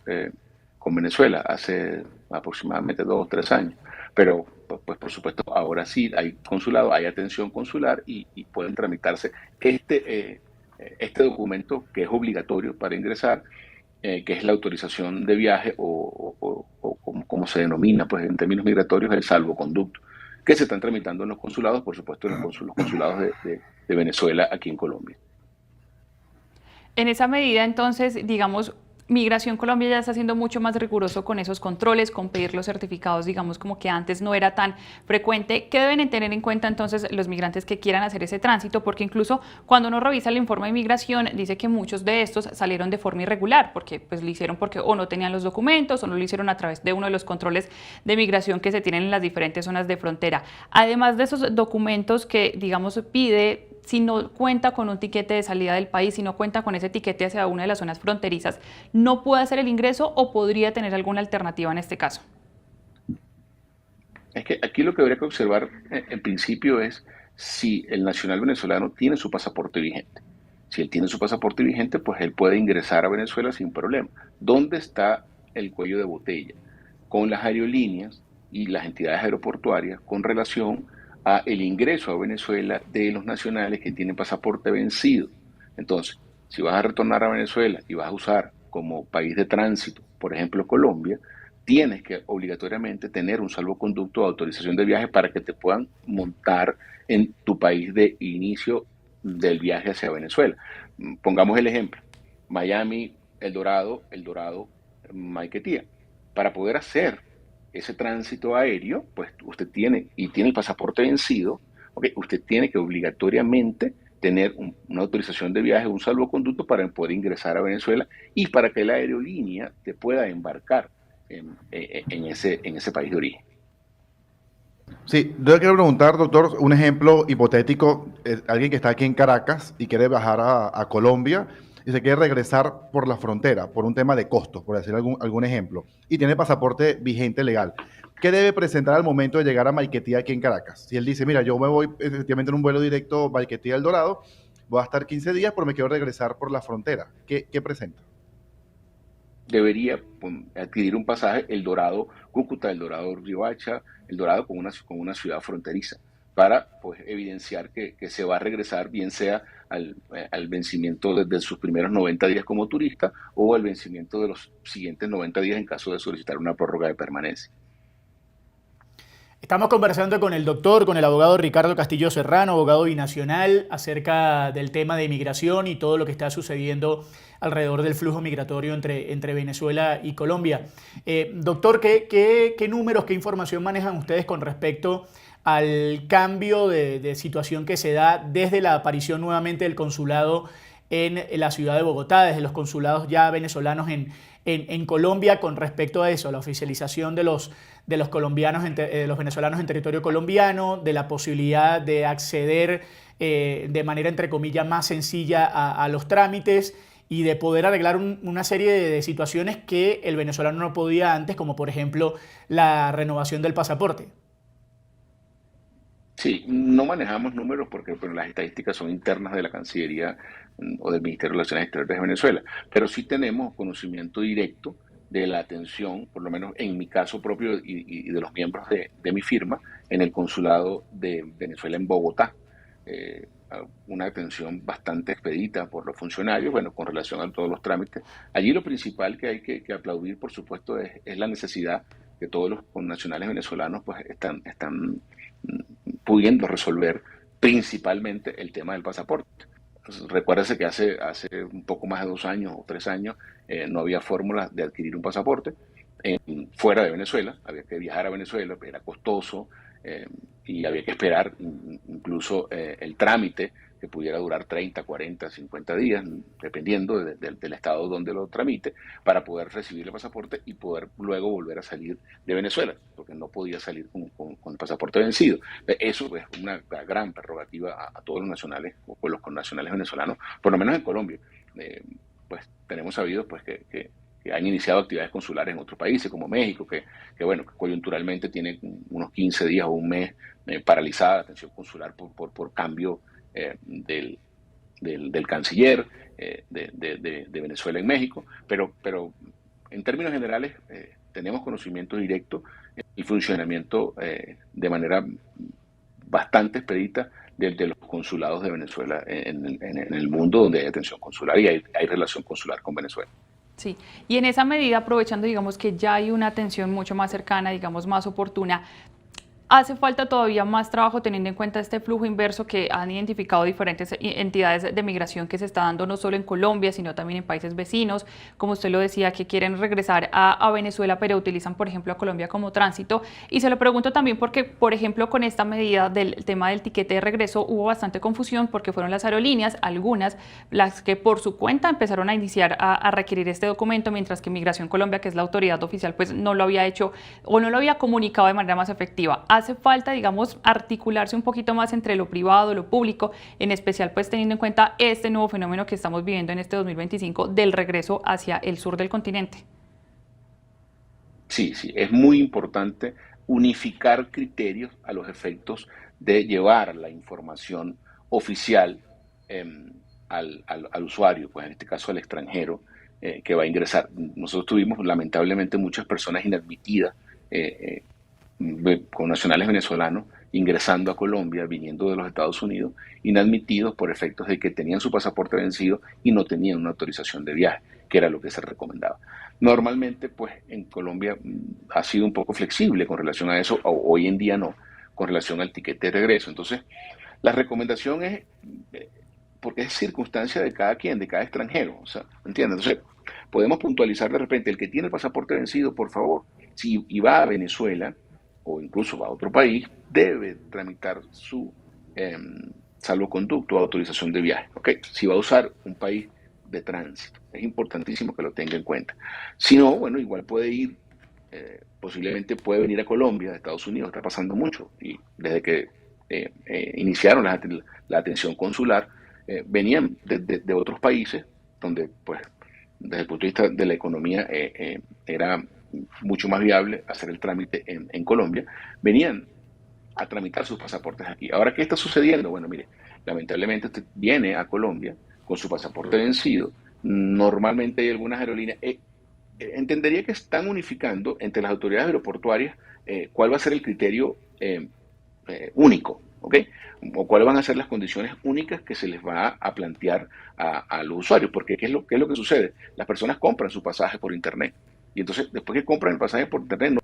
con Venezuela hace aproximadamente 2 o 3 años. Pero, pues por supuesto, ahora sí hay consulado, hay atención consular y pueden tramitarse este documento que es obligatorio para ingresar, que es la autorización de viaje o como se denomina pues en términos migratorios, el salvoconducto, que se están tramitando en los consulados, por supuesto en los consulados de Venezuela aquí en Colombia. En esa medida, entonces, digamos, Migración Colombia ya está siendo mucho más riguroso con esos controles, con pedir los certificados, digamos, como que antes no era tan frecuente. ¿Qué deben tener en cuenta entonces los migrantes que quieran hacer ese tránsito? Porque incluso cuando uno revisa el informe de migración, dice que muchos de estos salieron de forma irregular, porque pues lo hicieron porque o no tenían los documentos o no lo hicieron a través de uno de los controles de migración que se tienen en las diferentes zonas de frontera. Además de esos documentos que, digamos, pide, si no cuenta con un tiquete de salida del país, si no cuenta con ese tiquete hacia una de las zonas fronterizas, ¿no puede hacer el ingreso o podría tener alguna alternativa en este caso? Es que aquí lo que habría que observar en principio es si el nacional venezolano tiene su pasaporte vigente. Si él tiene su pasaporte vigente, pues él puede ingresar a Venezuela sin problema. ¿Dónde está el cuello de botella? Con las aerolíneas y las entidades aeroportuarias con relación a el ingreso a Venezuela de los nacionales que tienen pasaporte vencido. Entonces, si vas a retornar a Venezuela y vas a usar como país de tránsito, por ejemplo, Colombia, tienes que obligatoriamente tener un salvoconducto o autorización de viaje para que te puedan montar en tu país de inicio del viaje hacia Venezuela. Pongamos el ejemplo, Miami, El Dorado, Maiquetía. Para poder hacer ese tránsito aéreo, pues usted tiene el pasaporte vencido, ¿okay? Usted tiene que obligatoriamente tener una autorización de viaje, un salvoconducto para poder ingresar a Venezuela y para que la aerolínea te pueda embarcar en ese país de origen. Sí, yo quiero preguntar, doctor, un ejemplo hipotético, alguien que está aquí en Caracas y quiere bajar a Colombia y se quiere regresar por la frontera, por un tema de costos, por decir algún ejemplo, y tiene pasaporte vigente legal. ¿Qué debe presentar al momento de llegar a Maiquetía aquí en Caracas? Si él dice, mira, yo me voy efectivamente en un vuelo directo Maiquetía El Dorado, voy a estar 15 días, pero me quiero regresar por la frontera. ¿Qué presenta? Debería adquirir un pasaje El Dorado Cúcuta, El Dorado Riohacha, El Dorado con una ciudad fronteriza, para pues evidenciar que se va a regresar, bien sea al vencimiento desde sus primeros 90 días como turista o al vencimiento de los siguientes 90 días en caso de solicitar una prórroga de permanencia. Estamos conversando con el abogado Ricardo Castillo Serrano, abogado binacional, acerca del tema de inmigración y todo lo que está sucediendo alrededor del flujo migratorio entre Venezuela y Colombia. Doctor, ¿qué números, qué información manejan ustedes con respecto al cambio de situación que se da desde la aparición nuevamente del consulado en la ciudad de Bogotá, desde los consulados ya venezolanos en Colombia, con respecto a eso, a la oficialización de los colombianos, los venezolanos en territorio colombiano, de la posibilidad de acceder de manera, entre comillas, más sencilla a los trámites y de poder arreglar una serie de situaciones que el venezolano no podía antes, como por ejemplo la renovación del pasaporte? Sí, no manejamos números porque las estadísticas son internas de la Cancillería o del Ministerio de Relaciones Exteriores de Venezuela, pero sí tenemos conocimiento directo de la atención, por lo menos en mi caso propio y de los miembros de mi firma, en el consulado de Venezuela en Bogotá. Una atención bastante expedita por los funcionarios, bueno, con relación a todos los trámites. Allí lo principal que hay que aplaudir, por supuesto, es la necesidad que todos los connacionales venezolanos pues están pudiendo resolver principalmente el tema del pasaporte. Recuérdese que hace un poco más de 2 años o 3 años no había fórmula de adquirir un pasaporte fuera de Venezuela. Había que viajar a Venezuela, era costoso y había que esperar incluso el trámite, que pudiera durar 30, 40, 50 días, dependiendo del estado donde lo tramite, para poder recibir el pasaporte y poder luego volver a salir de Venezuela, porque no podía salir con el pasaporte vencido. Eso es una gran prerrogativa a todos los nacionales, o los connacionales venezolanos, por lo menos en Colombia. Pues tenemos sabido pues que han iniciado actividades consulares en otros países, como México, que bueno, que coyunturalmente tiene unos 15 días o un mes paralizada la atención consular por cambio del canciller de Venezuela en México, pero en términos generales tenemos conocimiento directo y funcionamiento de manera bastante expedita de los consulados de Venezuela en el mundo donde hay atención consular y hay relación consular con Venezuela. Sí, y en esa medida, aprovechando, digamos, que ya hay una atención mucho más cercana, digamos, más oportuna, ¿hace falta todavía más trabajo teniendo en cuenta este flujo inverso que han identificado diferentes entidades de migración que se está dando no solo en Colombia, sino también en países vecinos? Como usted lo decía, que quieren regresar a Venezuela, pero utilizan, por ejemplo, a Colombia como tránsito. Y se lo pregunto también porque, por ejemplo, con esta medida del tema del tiquete de regreso hubo bastante confusión porque fueron las aerolíneas, algunas, las que por su cuenta empezaron a iniciar a requerir este documento, mientras que Migración Colombia, que es la autoridad oficial, pues no lo había hecho o no lo había comunicado de manera más efectiva. Hace falta, digamos, articularse un poquito más entre lo privado, lo público, en especial pues teniendo en cuenta este nuevo fenómeno que estamos viviendo en este 2025 del regreso hacia el sur del continente. Sí, es muy importante unificar criterios a los efectos de llevar la información oficial al usuario, pues en este caso al extranjero que va a ingresar. Nosotros tuvimos lamentablemente muchas personas inadmitidas con nacionales venezolanos ingresando a Colombia, viniendo de los Estados Unidos, inadmitidos por efectos de que tenían su pasaporte vencido y no tenían una autorización de viaje, que era lo que se recomendaba. Normalmente, pues en Colombia ha sido un poco flexible con relación a eso, hoy en día no, con relación al tiquete de regreso. Entonces, la recomendación es, porque es circunstancia de cada quien, de cada extranjero, o sea, ¿entiendes? Entonces, podemos puntualizar de repente, el que tiene el pasaporte vencido, por favor, si va a Venezuela, o incluso va a otro país, debe tramitar su salvoconducto o autorización de viaje. ¿Okay? Si va a usar un país de tránsito, es importantísimo que lo tenga en cuenta. Si no, bueno, igual puede ir, posiblemente puede venir a Colombia, de Estados Unidos, está pasando mucho, y desde que iniciaron la atención consular, venían de otros países donde, pues, desde el punto de vista de la economía era mucho más viable hacer el trámite en Colombia, venían a tramitar sus pasaportes aquí. Ahora, ¿qué está sucediendo? Bueno, mire, lamentablemente usted viene a Colombia con su pasaporte vencido. Normalmente hay algunas aerolíneas, entendería que están unificando entre las autoridades aeroportuarias cuál va a ser el criterio único, ¿ok? O cuáles van a ser las condiciones únicas que se les va a plantear a los usuarios, porque ¿qué es lo que sucede? Las personas compran su pasaje por internet, y entonces después que compran el pasaje por internet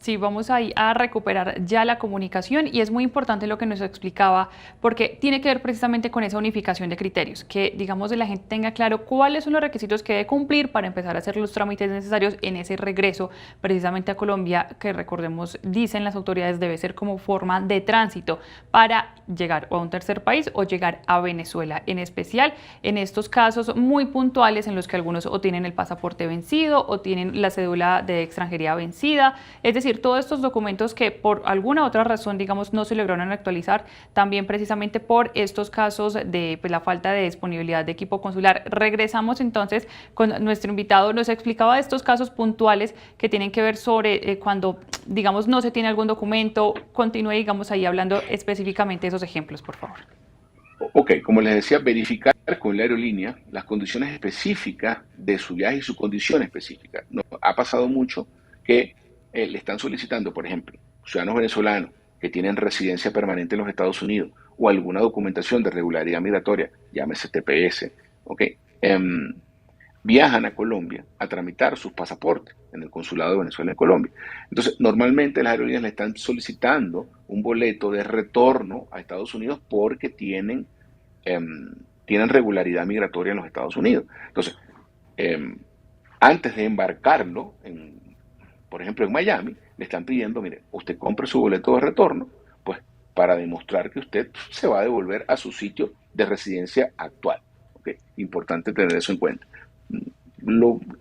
Sí, vamos ahí a recuperar ya la comunicación y es muy importante lo que nos explicaba porque tiene que ver precisamente con esa unificación de criterios, que digamos la gente tenga claro cuáles son los requisitos que debe cumplir para empezar a hacer los trámites necesarios en ese regreso precisamente a Colombia, que recordemos, dicen las autoridades, debe ser como forma de tránsito para llegar o a un tercer país o llegar a Venezuela, en especial en estos casos muy puntuales en los que algunos o tienen el pasaporte vencido o tienen la cédula de extranjería vencida, es decir, todos estos documentos que por alguna otra razón, digamos, no se lograron actualizar, también precisamente por estos casos de pues, la falta de disponibilidad de equipo consular. Regresamos entonces con nuestro invitado, nos explicaba de estos casos puntuales que tienen que ver sobre cuando, digamos, no se tiene algún documento. Continúe, digamos, ahí hablando específicamente de esos ejemplos, por favor. Ok, como les decía, verificar con la aerolínea las condiciones específicas de su viaje y su condición específica. No, ha pasado mucho que le están solicitando, por ejemplo, ciudadanos venezolanos que tienen residencia permanente en los Estados Unidos o alguna documentación de regularidad migratoria, llámese TPS, ¿okay? Viajan a Colombia a tramitar sus pasaportes en el Consulado de Venezuela en Colombia. Entonces, normalmente las aerolíneas le están solicitando un boleto de retorno a Estados Unidos porque tienen regularidad migratoria en los Estados Unidos. Entonces, antes de embarcarlo por ejemplo, en Miami, le están pidiendo, mire, usted compre su boleto de retorno, pues para demostrar que usted se va a devolver a su sitio de residencia actual. ¿Okay? Importante tener eso en cuenta.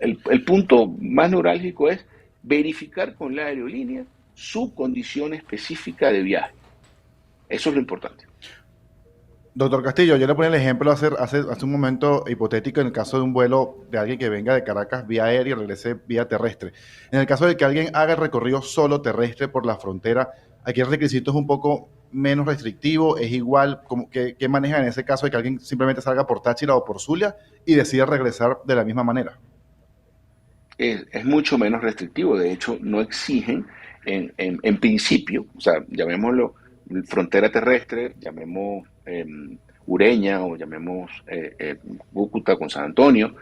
El punto más neurálgico es verificar con la aerolínea su condición específica de viaje. Eso es lo importante. Doctor Castillo, yo le ponía el ejemplo hace un momento hipotético en el caso de un vuelo de alguien que venga de Caracas vía aérea y regrese vía terrestre. En el caso de que alguien haga el recorrido solo terrestre por la frontera, aquí el requisito es un poco menos restrictivo, es igual, ¿qué manejan en ese caso de que alguien simplemente salga por Táchira o por Zulia y decida regresar de la misma manera? Es mucho menos restrictivo, de hecho no exigen en principio, o sea, llamémoslo frontera terrestre, llamemos Ureña o llamemos Cúcuta con San Antonio.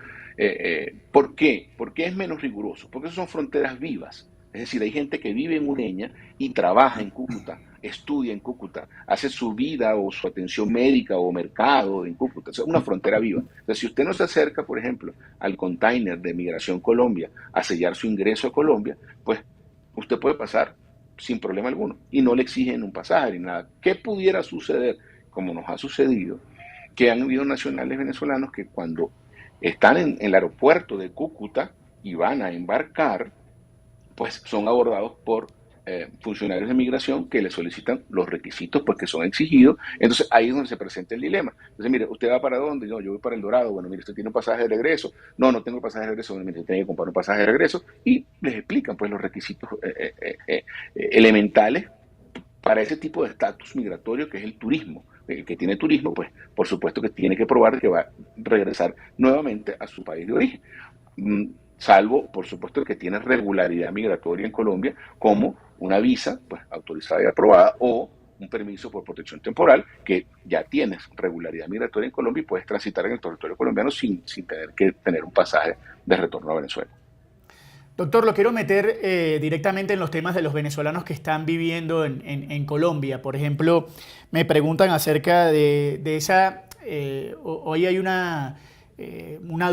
¿Por qué? Porque es menos riguroso, porque son fronteras vivas. Es decir, hay gente que vive en Ureña y trabaja en Cúcuta, estudia en Cúcuta, hace su vida o su atención médica o mercado en Cúcuta. Es una frontera viva. Entonces, si usted no se acerca, por ejemplo, al container de Migración Colombia a sellar su ingreso a Colombia, pues usted puede pasar sin problema alguno y no le exigen un pasaje ni nada. ¿Qué pudiera suceder? Como nos ha sucedido, que han habido nacionales venezolanos que cuando están en el aeropuerto de Cúcuta y van a embarcar, pues son abordados por funcionarios de migración que le solicitan los requisitos pues, que son exigidos. Entonces ahí es donde se presenta el dilema. Entonces, mire, ¿usted va para dónde? No, yo voy para El Dorado. Bueno, mire, ¿usted tiene un pasaje de regreso? No, no tengo pasaje de regreso. Bueno, mire, usted tiene que comprar un pasaje de regreso y les explican pues los requisitos elementales para ese tipo de estatus migratorio que es el turismo. El que tiene turismo, pues por supuesto que tiene que probar que va a regresar nuevamente a su país de origen. Salvo, por supuesto, que tiene regularidad migratoria en Colombia, como una visa pues, autorizada y aprobada o un permiso por protección temporal, que ya tienes regularidad migratoria en Colombia y puedes transitar en el territorio colombiano sin tener que tener un pasaje de retorno a Venezuela. Doctor, lo quiero meter directamente en los temas de los venezolanos que están viviendo en Colombia. Por ejemplo, me preguntan acerca de esa... hoy hay una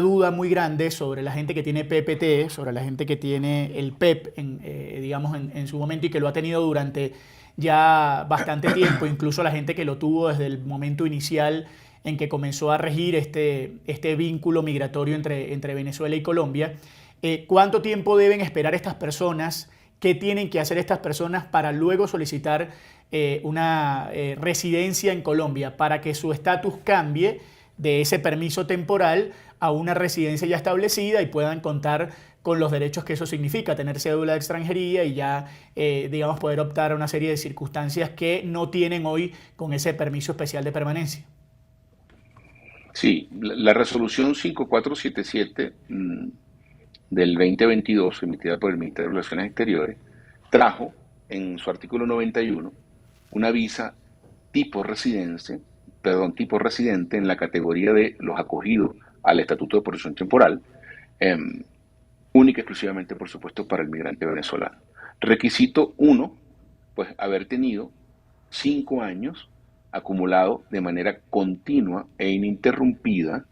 duda muy grande sobre la gente que tiene PPT, sobre la gente que tiene el PEP, digamos, en su momento y que lo ha tenido durante ya bastante tiempo, incluso la gente que lo tuvo desde el momento inicial en que comenzó a regir este vínculo migratorio entre Venezuela y Colombia. ¿Cuánto tiempo deben esperar estas personas? ¿Qué tienen que hacer estas personas para luego solicitar una residencia en Colombia para que su estatus cambie de ese permiso temporal a una residencia ya establecida y puedan contar con los derechos que eso significa, tener cédula de extranjería y ya, digamos, poder optar a una serie de circunstancias que no tienen hoy con ese permiso especial de permanencia? Sí, la resolución 5477 del 2022, emitida por el Ministerio de Relaciones Exteriores, trajo en su artículo 91 una visa tipo residente en la categoría de los acogidos al Estatuto de Protección Temporal, única y exclusivamente, por supuesto, para el migrante venezolano. Requisito 1, pues haber tenido 5 años acumulado de manera continua e ininterrumpida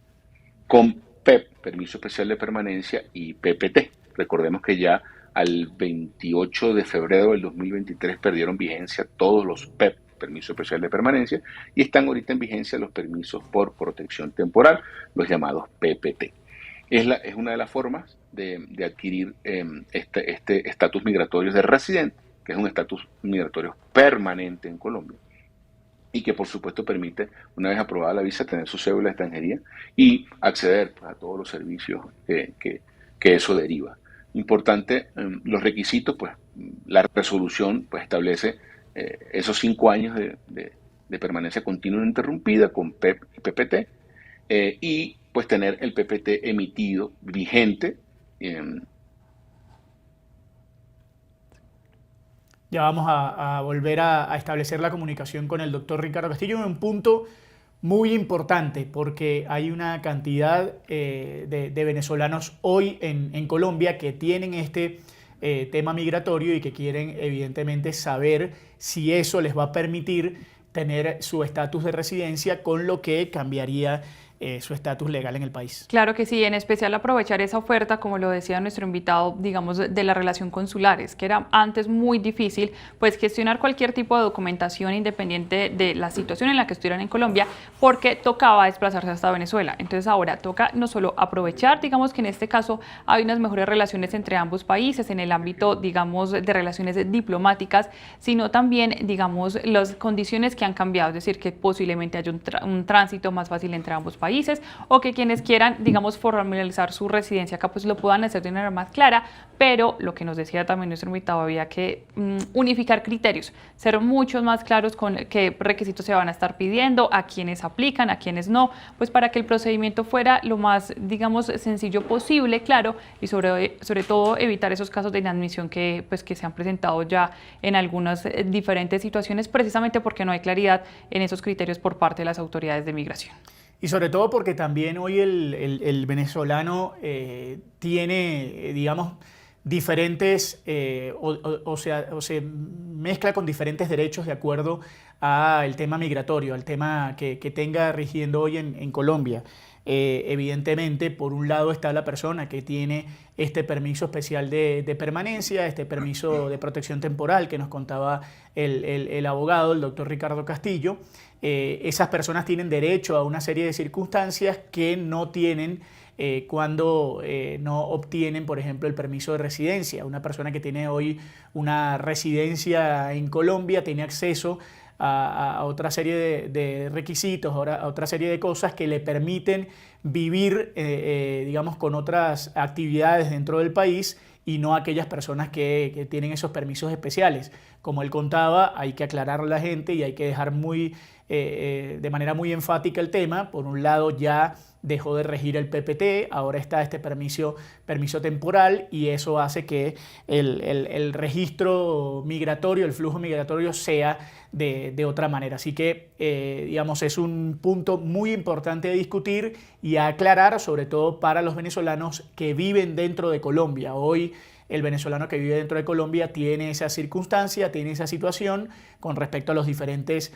con PEP, Permiso Especial de Permanencia, y PPT. Recordemos que ya al 28 de febrero del 2023 perdieron vigencia todos los PEP, Permiso Especial de Permanencia, y están ahorita en vigencia los permisos por protección temporal, los llamados PPT. Es una de las formas de adquirir este estatus migratorio de residente, que es un estatus migratorio permanente en Colombia, y que por supuesto permite, una vez aprobada la visa, tener su cédula de extranjería y acceder, pues, a todos los servicios que eso deriva. Importante, los requisitos, pues la resolución pues establece esos 5 años de permanencia continua e interrumpida con PEP y PPT, y pues tener el PPT emitido, vigente. Ya vamos a volver a establecer la comunicación con el doctor Ricardo Castillo en un punto muy importante, porque hay una cantidad de venezolanos hoy en Colombia que tienen este tema migratorio y que quieren evidentemente saber si eso les va a permitir tener su estatus de residencia, con lo que cambiaría su estatus legal en el país. Claro que sí, en especial aprovechar esa oferta, como lo decía nuestro invitado, digamos, de la relación consulares, que era antes muy difícil, pues gestionar cualquier tipo de documentación independiente de la situación en la que estuvieran en Colombia, porque tocaba desplazarse hasta Venezuela. Entonces ahora toca no solo aprovechar, digamos que en este caso hay unas mejores relaciones entre ambos países en el ámbito, digamos, de relaciones diplomáticas, sino también, digamos, las condiciones que han cambiado, es decir, que posiblemente haya un tránsito más fácil entre ambos países, o que quienes quieran, digamos, formalizar su residencia acá, pues lo puedan hacer de una manera más clara, pero lo que nos decía también nuestro invitado, había que unificar criterios, ser muchos más claros con qué requisitos se van a estar pidiendo, a quienes aplican, a quienes no, pues para que el procedimiento fuera lo más, digamos, sencillo posible, claro, y sobre todo evitar esos casos de inadmisión que se han presentado ya en algunas diferentes situaciones, precisamente porque no hay claridad en esos criterios por parte de las autoridades de migración. Y sobre todo porque también hoy el venezolano tiene, digamos, diferentes, o se mezcla con diferentes derechos de acuerdo al tema migratorio, al tema que tenga rigiendo hoy en Colombia. Evidentemente, por un lado está la persona que tiene este permiso especial de permanencia, este permiso de protección temporal que nos contaba el abogado, el doctor Ricardo Castillo. Esas personas tienen derecho a una serie de circunstancias que no tienen cuando no obtienen, por ejemplo, el permiso de residencia. Una persona que tiene hoy una residencia en Colombia tiene acceso a otra serie de requisitos, a otra serie de cosas que le permiten vivir, digamos, con otras actividades dentro del país, y no aquellas personas que tienen esos permisos especiales. Como él contaba, hay que aclarar a la gente y hay que dejar de manera muy enfática el tema. Por un lado, ya dejó de regir el PPT, ahora está este permiso temporal, y eso hace que el registro migratorio, el flujo migratorio sea de otra manera. Así que, digamos, es un punto muy importante de discutir y a aclarar, sobre todo para los venezolanos que viven dentro de Colombia. Hoy el venezolano que vive dentro de Colombia tiene esa circunstancia, tiene esa situación con respecto a los diferentes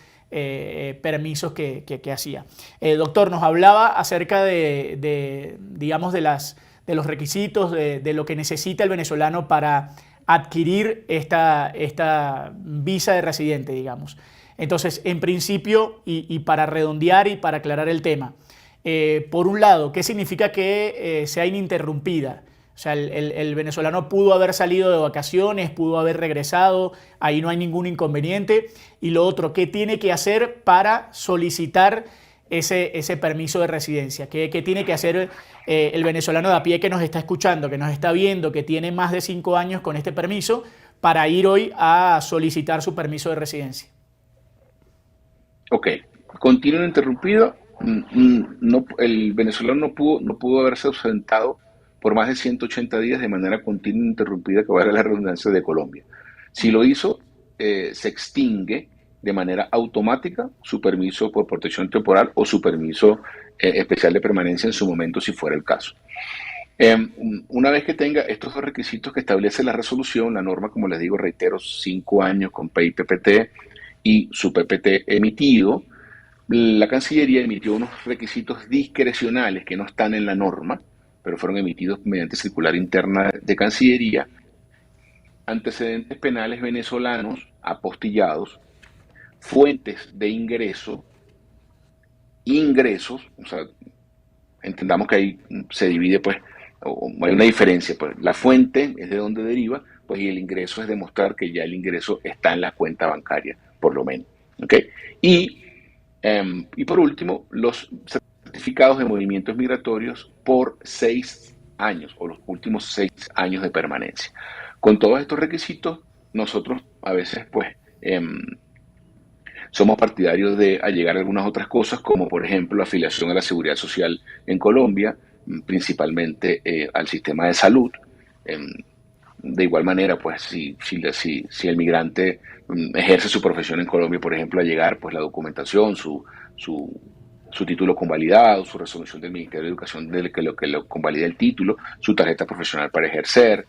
permisos que hacía. Doctor, nos hablaba acerca digamos, de los requisitos, de lo que necesita el venezolano para adquirir esta visa de residente, digamos. Entonces, en principio, y para redondear y para aclarar el tema, por un lado, ¿qué significa que sea ininterrumpida? O sea, el venezolano pudo haber salido de vacaciones, pudo haber regresado, ahí no hay ningún inconveniente. Y lo otro, ¿qué tiene que hacer para solicitar ese permiso de residencia? ¿Qué tiene que hacer el venezolano de a pie que nos está escuchando, que nos está viendo, que tiene más de 5 años con este permiso, para ir hoy a solicitar su permiso de residencia? Ok, continuo interrumpido. El venezolano no pudo haberse ausentado por más de 180 días de manera continua e interrumpida, que valga la redundancia, de Colombia. Si lo hizo, se extingue de manera automática su permiso por protección temporal o su permiso especial de permanencia en su momento, si fuera el caso. Una vez que tenga estos dos requisitos que establece la resolución, la norma, como les digo, reitero, 5 años con PIPPT y su PPT emitido, la Cancillería emitió unos requisitos discrecionales que no están en la norma, pero fueron emitidos mediante circular interna de Cancillería: antecedentes penales venezolanos apostillados, fuentes de ingresos, o sea, entendamos que ahí se divide, pues, o hay una diferencia, pues la fuente es de donde deriva, pues, y el ingreso es demostrar que ya el ingreso está en la cuenta bancaria, por lo menos. ¿Ok? Y por último, los certificados de movimientos migratorios por 6 años o los últimos 6 años de permanencia. Con todos estos requisitos, nosotros a veces, pues, somos partidarios de allegar algunas otras cosas, como por ejemplo la afiliación a la seguridad social en Colombia, principalmente al sistema de salud. De igual manera, pues si el migrante ejerce su profesión en Colombia, por ejemplo, allegar pues la documentación, su título convalidado, su resolución del Ministerio de Educación que lo convalida el título, su tarjeta profesional para ejercer.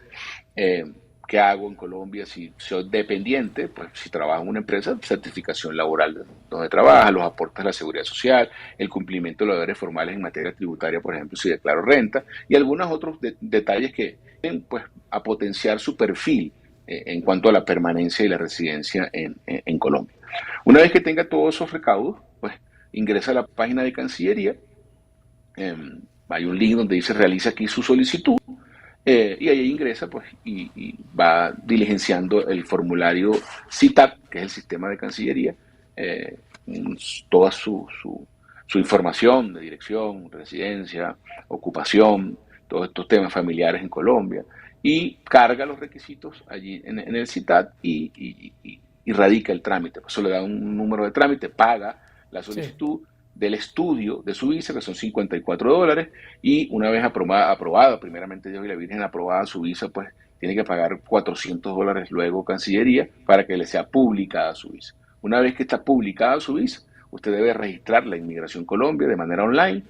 ¿Qué hago en Colombia si soy dependiente? Pues si trabajo en una empresa, certificación laboral donde trabaja, los aportes a la seguridad social, el cumplimiento de los deberes formales en materia tributaria, por ejemplo, si declaro renta, y algunos otros detalles que vienen, pues, a potenciar su perfil en cuanto a la permanencia y la residencia en Colombia. Una vez que tenga todos esos recaudos, pues ingresa a la página de Cancillería, hay un link donde dice realiza aquí su solicitud, y ahí ingresa, pues, y va diligenciando el formulario CITAC, que es el sistema de Cancillería, toda su información de dirección, residencia, ocupación, todos estos temas familiares en Colombia, y carga los requisitos allí en el CITAC y radica el trámite. Eso le da un número de trámite, paga la solicitud, sí, del estudio de su visa, que son $54, y una vez aprobada, primeramente Dios y la Virgen, aprobada su visa, pues tiene que pagar $400 luego Cancillería para que le sea publicada su visa. Una vez que está publicada su visa, usted debe registrarla en Migración Colombia de manera online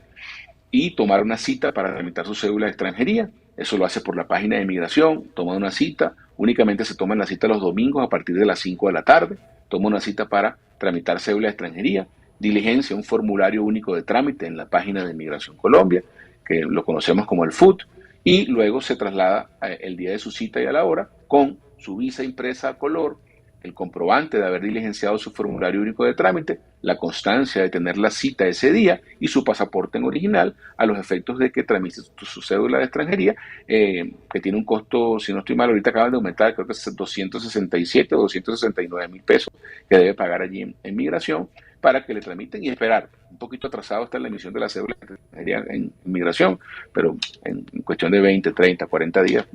y tomar una cita para tramitar su cédula de extranjería. Eso lo hace por la página de Migración, toma una cita, únicamente se toma la cita los domingos a partir de las 5 de la tarde, toma una cita para tramitar cédula de extranjería, diligencia un formulario único de trámite en la página de Migración Colombia, que lo conocemos como el FUT, y luego se traslada el día de su cita y a la hora con su visa impresa a color, el comprobante de haber diligenciado su formulario único de trámite, la constancia de tener la cita ese día y su pasaporte en original, a los efectos de que tramite su cédula de extranjería, que tiene un costo, si no estoy mal, ahorita acaban de aumentar, creo que es 267 o 269 mil pesos que debe pagar allí en Migración, para que le tramiten y esperar. Un poquito atrasado está la emisión de la cédula de extranjería en Migración, pero en cuestión de 20, 30, 40 días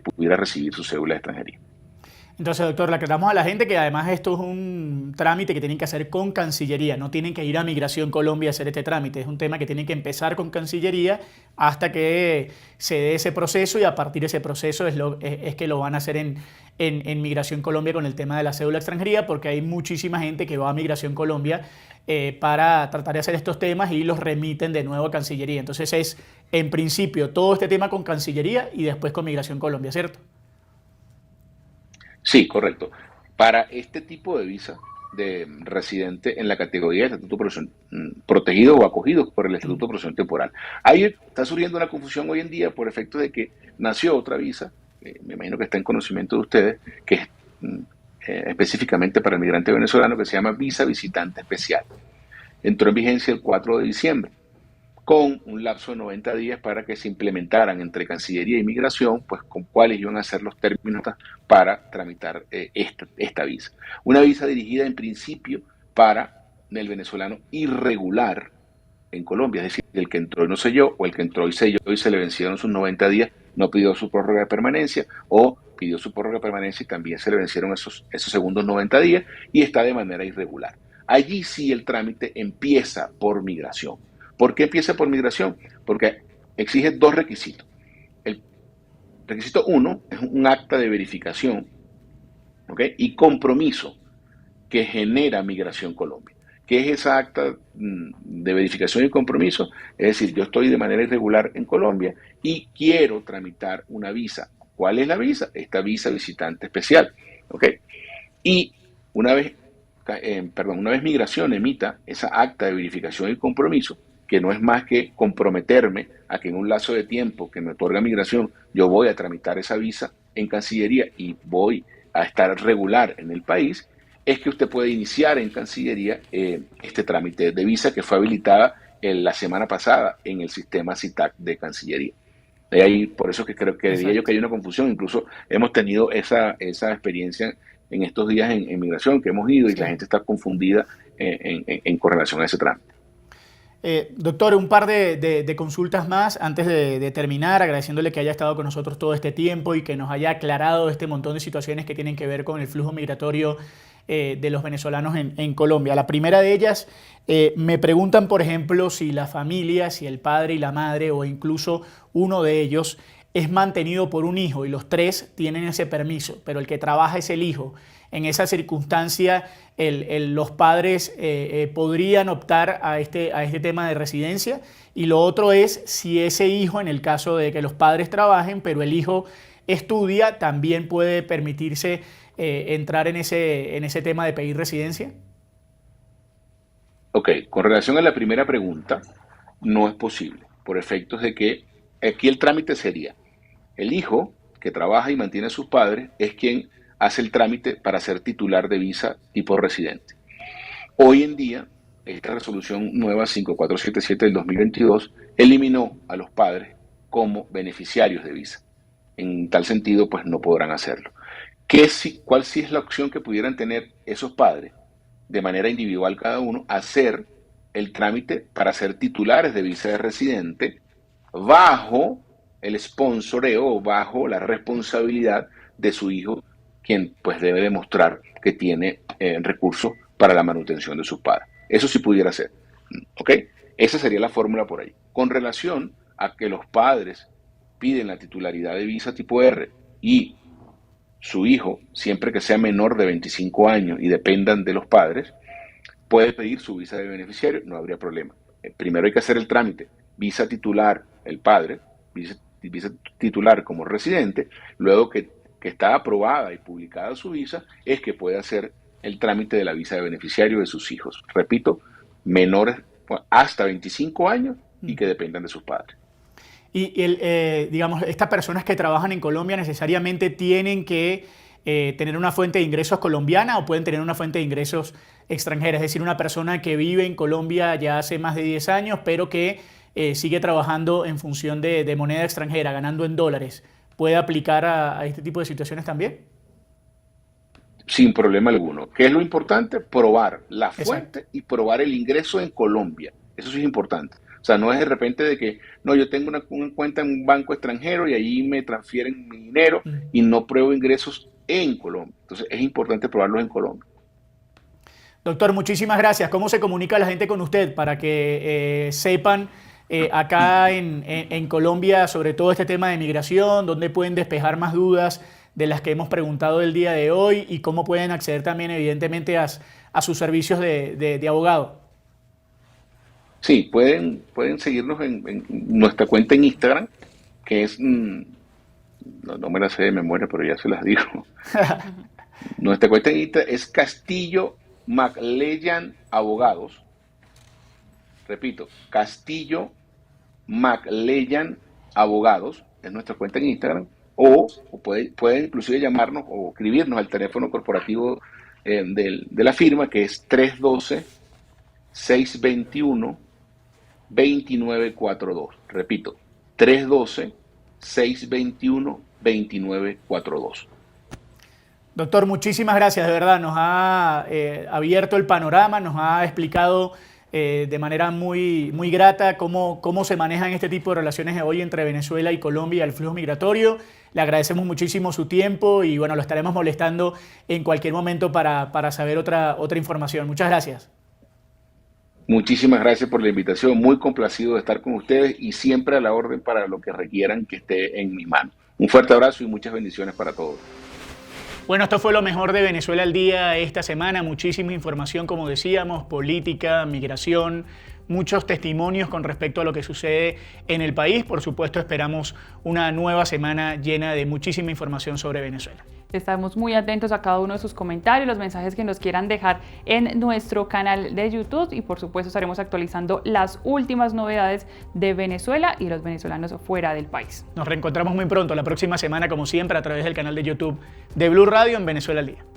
pudiera recibir su cédula de extranjería. Entonces, doctor, le aclaramos a la gente que además esto es un trámite que tienen que hacer con Cancillería, no tienen que ir a Migración Colombia a hacer este trámite, es un tema que tienen que empezar con Cancillería hasta que se dé ese proceso, y a partir de ese proceso es que lo van a hacer en Migración Colombia con el tema de la cédula de extranjería, porque hay muchísima gente que va a Migración Colombia para tratar de hacer estos temas y los remiten de nuevo a Cancillería. Entonces es, en principio, todo este tema con Cancillería y después con Migración Colombia, ¿cierto? Sí, correcto. Para este tipo de visa de residente en la categoría de estatuto protegido o acogido por el estatuto de protección temporal, ahí está surgiendo una confusión hoy en día por efecto de que nació otra visa, me imagino que está en conocimiento de ustedes, que es específicamente para el migrante venezolano, que se llama visa visitante especial. Entró en vigencia el 4 de diciembre. Con un lapso de 90 días para que se implementaran entre Cancillería y Migración, pues con cuáles iban a ser los términos para tramitar esta visa. Una visa dirigida en principio para el venezolano irregular en Colombia, es decir, el que entró y no selló, o el que entró y selló y se le vencieron sus 90 días, no pidió su prórroga de permanencia, o pidió su prórroga de permanencia y también se le vencieron esos segundos 90 días y está de manera irregular. Allí sí el trámite empieza por Migración. ¿Por qué empieza por Migración? Porque exige dos requisitos. El requisito 1 es un acta de verificación, ¿okay?, y compromiso que genera Migración Colombia, ¿Qué es esa acta de verificación y compromiso? Es decir, yo estoy de manera irregular en Colombia y quiero tramitar una visa. ¿Cuál es la visa? Esta visa visitante especial. ¿Ok? Y una vez Migración emita esa acta de verificación y compromiso, que no es más que comprometerme a que en un lapso de tiempo que me otorga Migración, yo voy a tramitar esa visa en Cancillería y voy a estar regular en el país, es que usted puede iniciar en Cancillería este trámite de visa que fue habilitada la semana pasada en el sistema CITAC de Cancillería. De ahí, por eso que creo que diría yo que hay una confusión. Incluso hemos tenido esa experiencia en estos días en Migración que hemos ido y la gente está confundida con relación a ese trámite. Doctor, un par de consultas más antes de terminar, agradeciéndole que haya estado con nosotros todo este tiempo y que nos haya aclarado este montón de situaciones que tienen que ver con el flujo migratorio de los venezolanos en Colombia. La primera de ellas, me preguntan, por ejemplo, si la familia, si el padre y la madre o incluso uno de ellos es mantenido por un hijo y los tres tienen ese permiso, pero el que trabaja es el hijo. En esa circunstancia, los padres podrían optar a este tema de residencia. Y lo otro es si ese hijo, en el caso de que los padres trabajen, pero el hijo estudia, también puede permitirse entrar en ese tema de pedir residencia. Ok, con relación a la primera pregunta, no es posible, por efectos de que aquí el trámite sería el hijo que trabaja y mantiene a sus padres es quien hace el trámite para ser titular de visa tipo residente. Hoy en día, esta resolución nueva 5477 del 2022 eliminó a los padres como beneficiarios de visa. En tal sentido, pues no podrán hacerlo. ¿Cuál sí es la opción que pudieran tener esos padres? De manera individual cada uno, hacer el trámite para ser titulares de visa de residente bajo el sponsoreo o bajo la responsabilidad de su hijo, quien pues debe demostrar que tiene recursos para la manutención de sus padres. Eso sí pudiera ser. ¿Ok? Esa sería la fórmula por ahí. Con relación a que los padres piden la titularidad de visa tipo R y su hijo, siempre que sea menor de 25 años y dependan de los padres, puede pedir su visa de beneficiario, no habría problema. Primero hay que hacer el trámite, visa titular el padre, visa titular como residente, luego que está aprobada y publicada su visa, es que puede hacer el trámite de la visa de beneficiario de sus hijos. Repito, menores hasta 25 años y que dependan de sus padres. Y digamos, estas personas que trabajan en Colombia necesariamente tienen que tener una fuente de ingresos colombiana o pueden tener una fuente de ingresos extranjera. Es decir, una persona que vive en Colombia ya hace más de 10 años, pero que sigue trabajando en función de moneda extranjera, ganando en dólares. ¿Puede aplicar a este tipo de situaciones también? Sin problema alguno. ¿Qué es lo importante? Probar la fuente y probar el ingreso en Colombia. Eso sí es importante. O sea, no es de repente de que, no, yo tengo una cuenta en un banco extranjero y ahí me transfieren mi dinero y no pruebo ingresos en Colombia. Entonces, es importante probarlos en Colombia. Doctor, muchísimas gracias. ¿Cómo se comunica la gente con usted para que sepan acá en Colombia sobre todo este tema de migración, dónde pueden despejar más dudas de las que hemos preguntado el día de hoy y cómo pueden acceder también, evidentemente, a sus servicios de abogado? Sí, pueden seguirnos en nuestra cuenta en Instagram, que es, no me la sé de memoria, pero ya se las digo. Nuestra cuenta en Instagram es Castillo McLellan Abogados. Repito, Castillo McLellan Abogados es nuestra cuenta en Instagram. O pueden inclusive llamarnos o escribirnos al teléfono corporativo de la firma, que es 312-621-2942. Repito, 312-621-2942. Doctor, muchísimas gracias, de verdad. Nos ha abierto el panorama, nos ha explicado de manera muy, muy grata cómo se manejan este tipo de relaciones hoy entre Venezuela y Colombia, el flujo migratorio. Le agradecemos muchísimo su tiempo y bueno, lo estaremos molestando en cualquier momento para saber otra información. Muchas gracias. Muchísimas gracias por la invitación. Muy complacido de estar con ustedes y siempre a la orden para lo que requieran que esté en mi mano. Un fuerte abrazo y muchas bendiciones para todos. Bueno, esto fue lo mejor de Venezuela al día esta semana. Muchísima información, como decíamos, política, migración, muchos testimonios con respecto a lo que sucede en el país. Por supuesto, esperamos una nueva semana llena de muchísima información sobre Venezuela. Estamos muy atentos a cada uno de sus comentarios, los mensajes que nos quieran dejar en nuestro canal de YouTube y por supuesto estaremos actualizando las últimas novedades de Venezuela y los venezolanos fuera del país. Nos reencontramos muy pronto la próxima semana, como siempre, a través del canal de YouTube de Blue Radio en Venezuela al Día.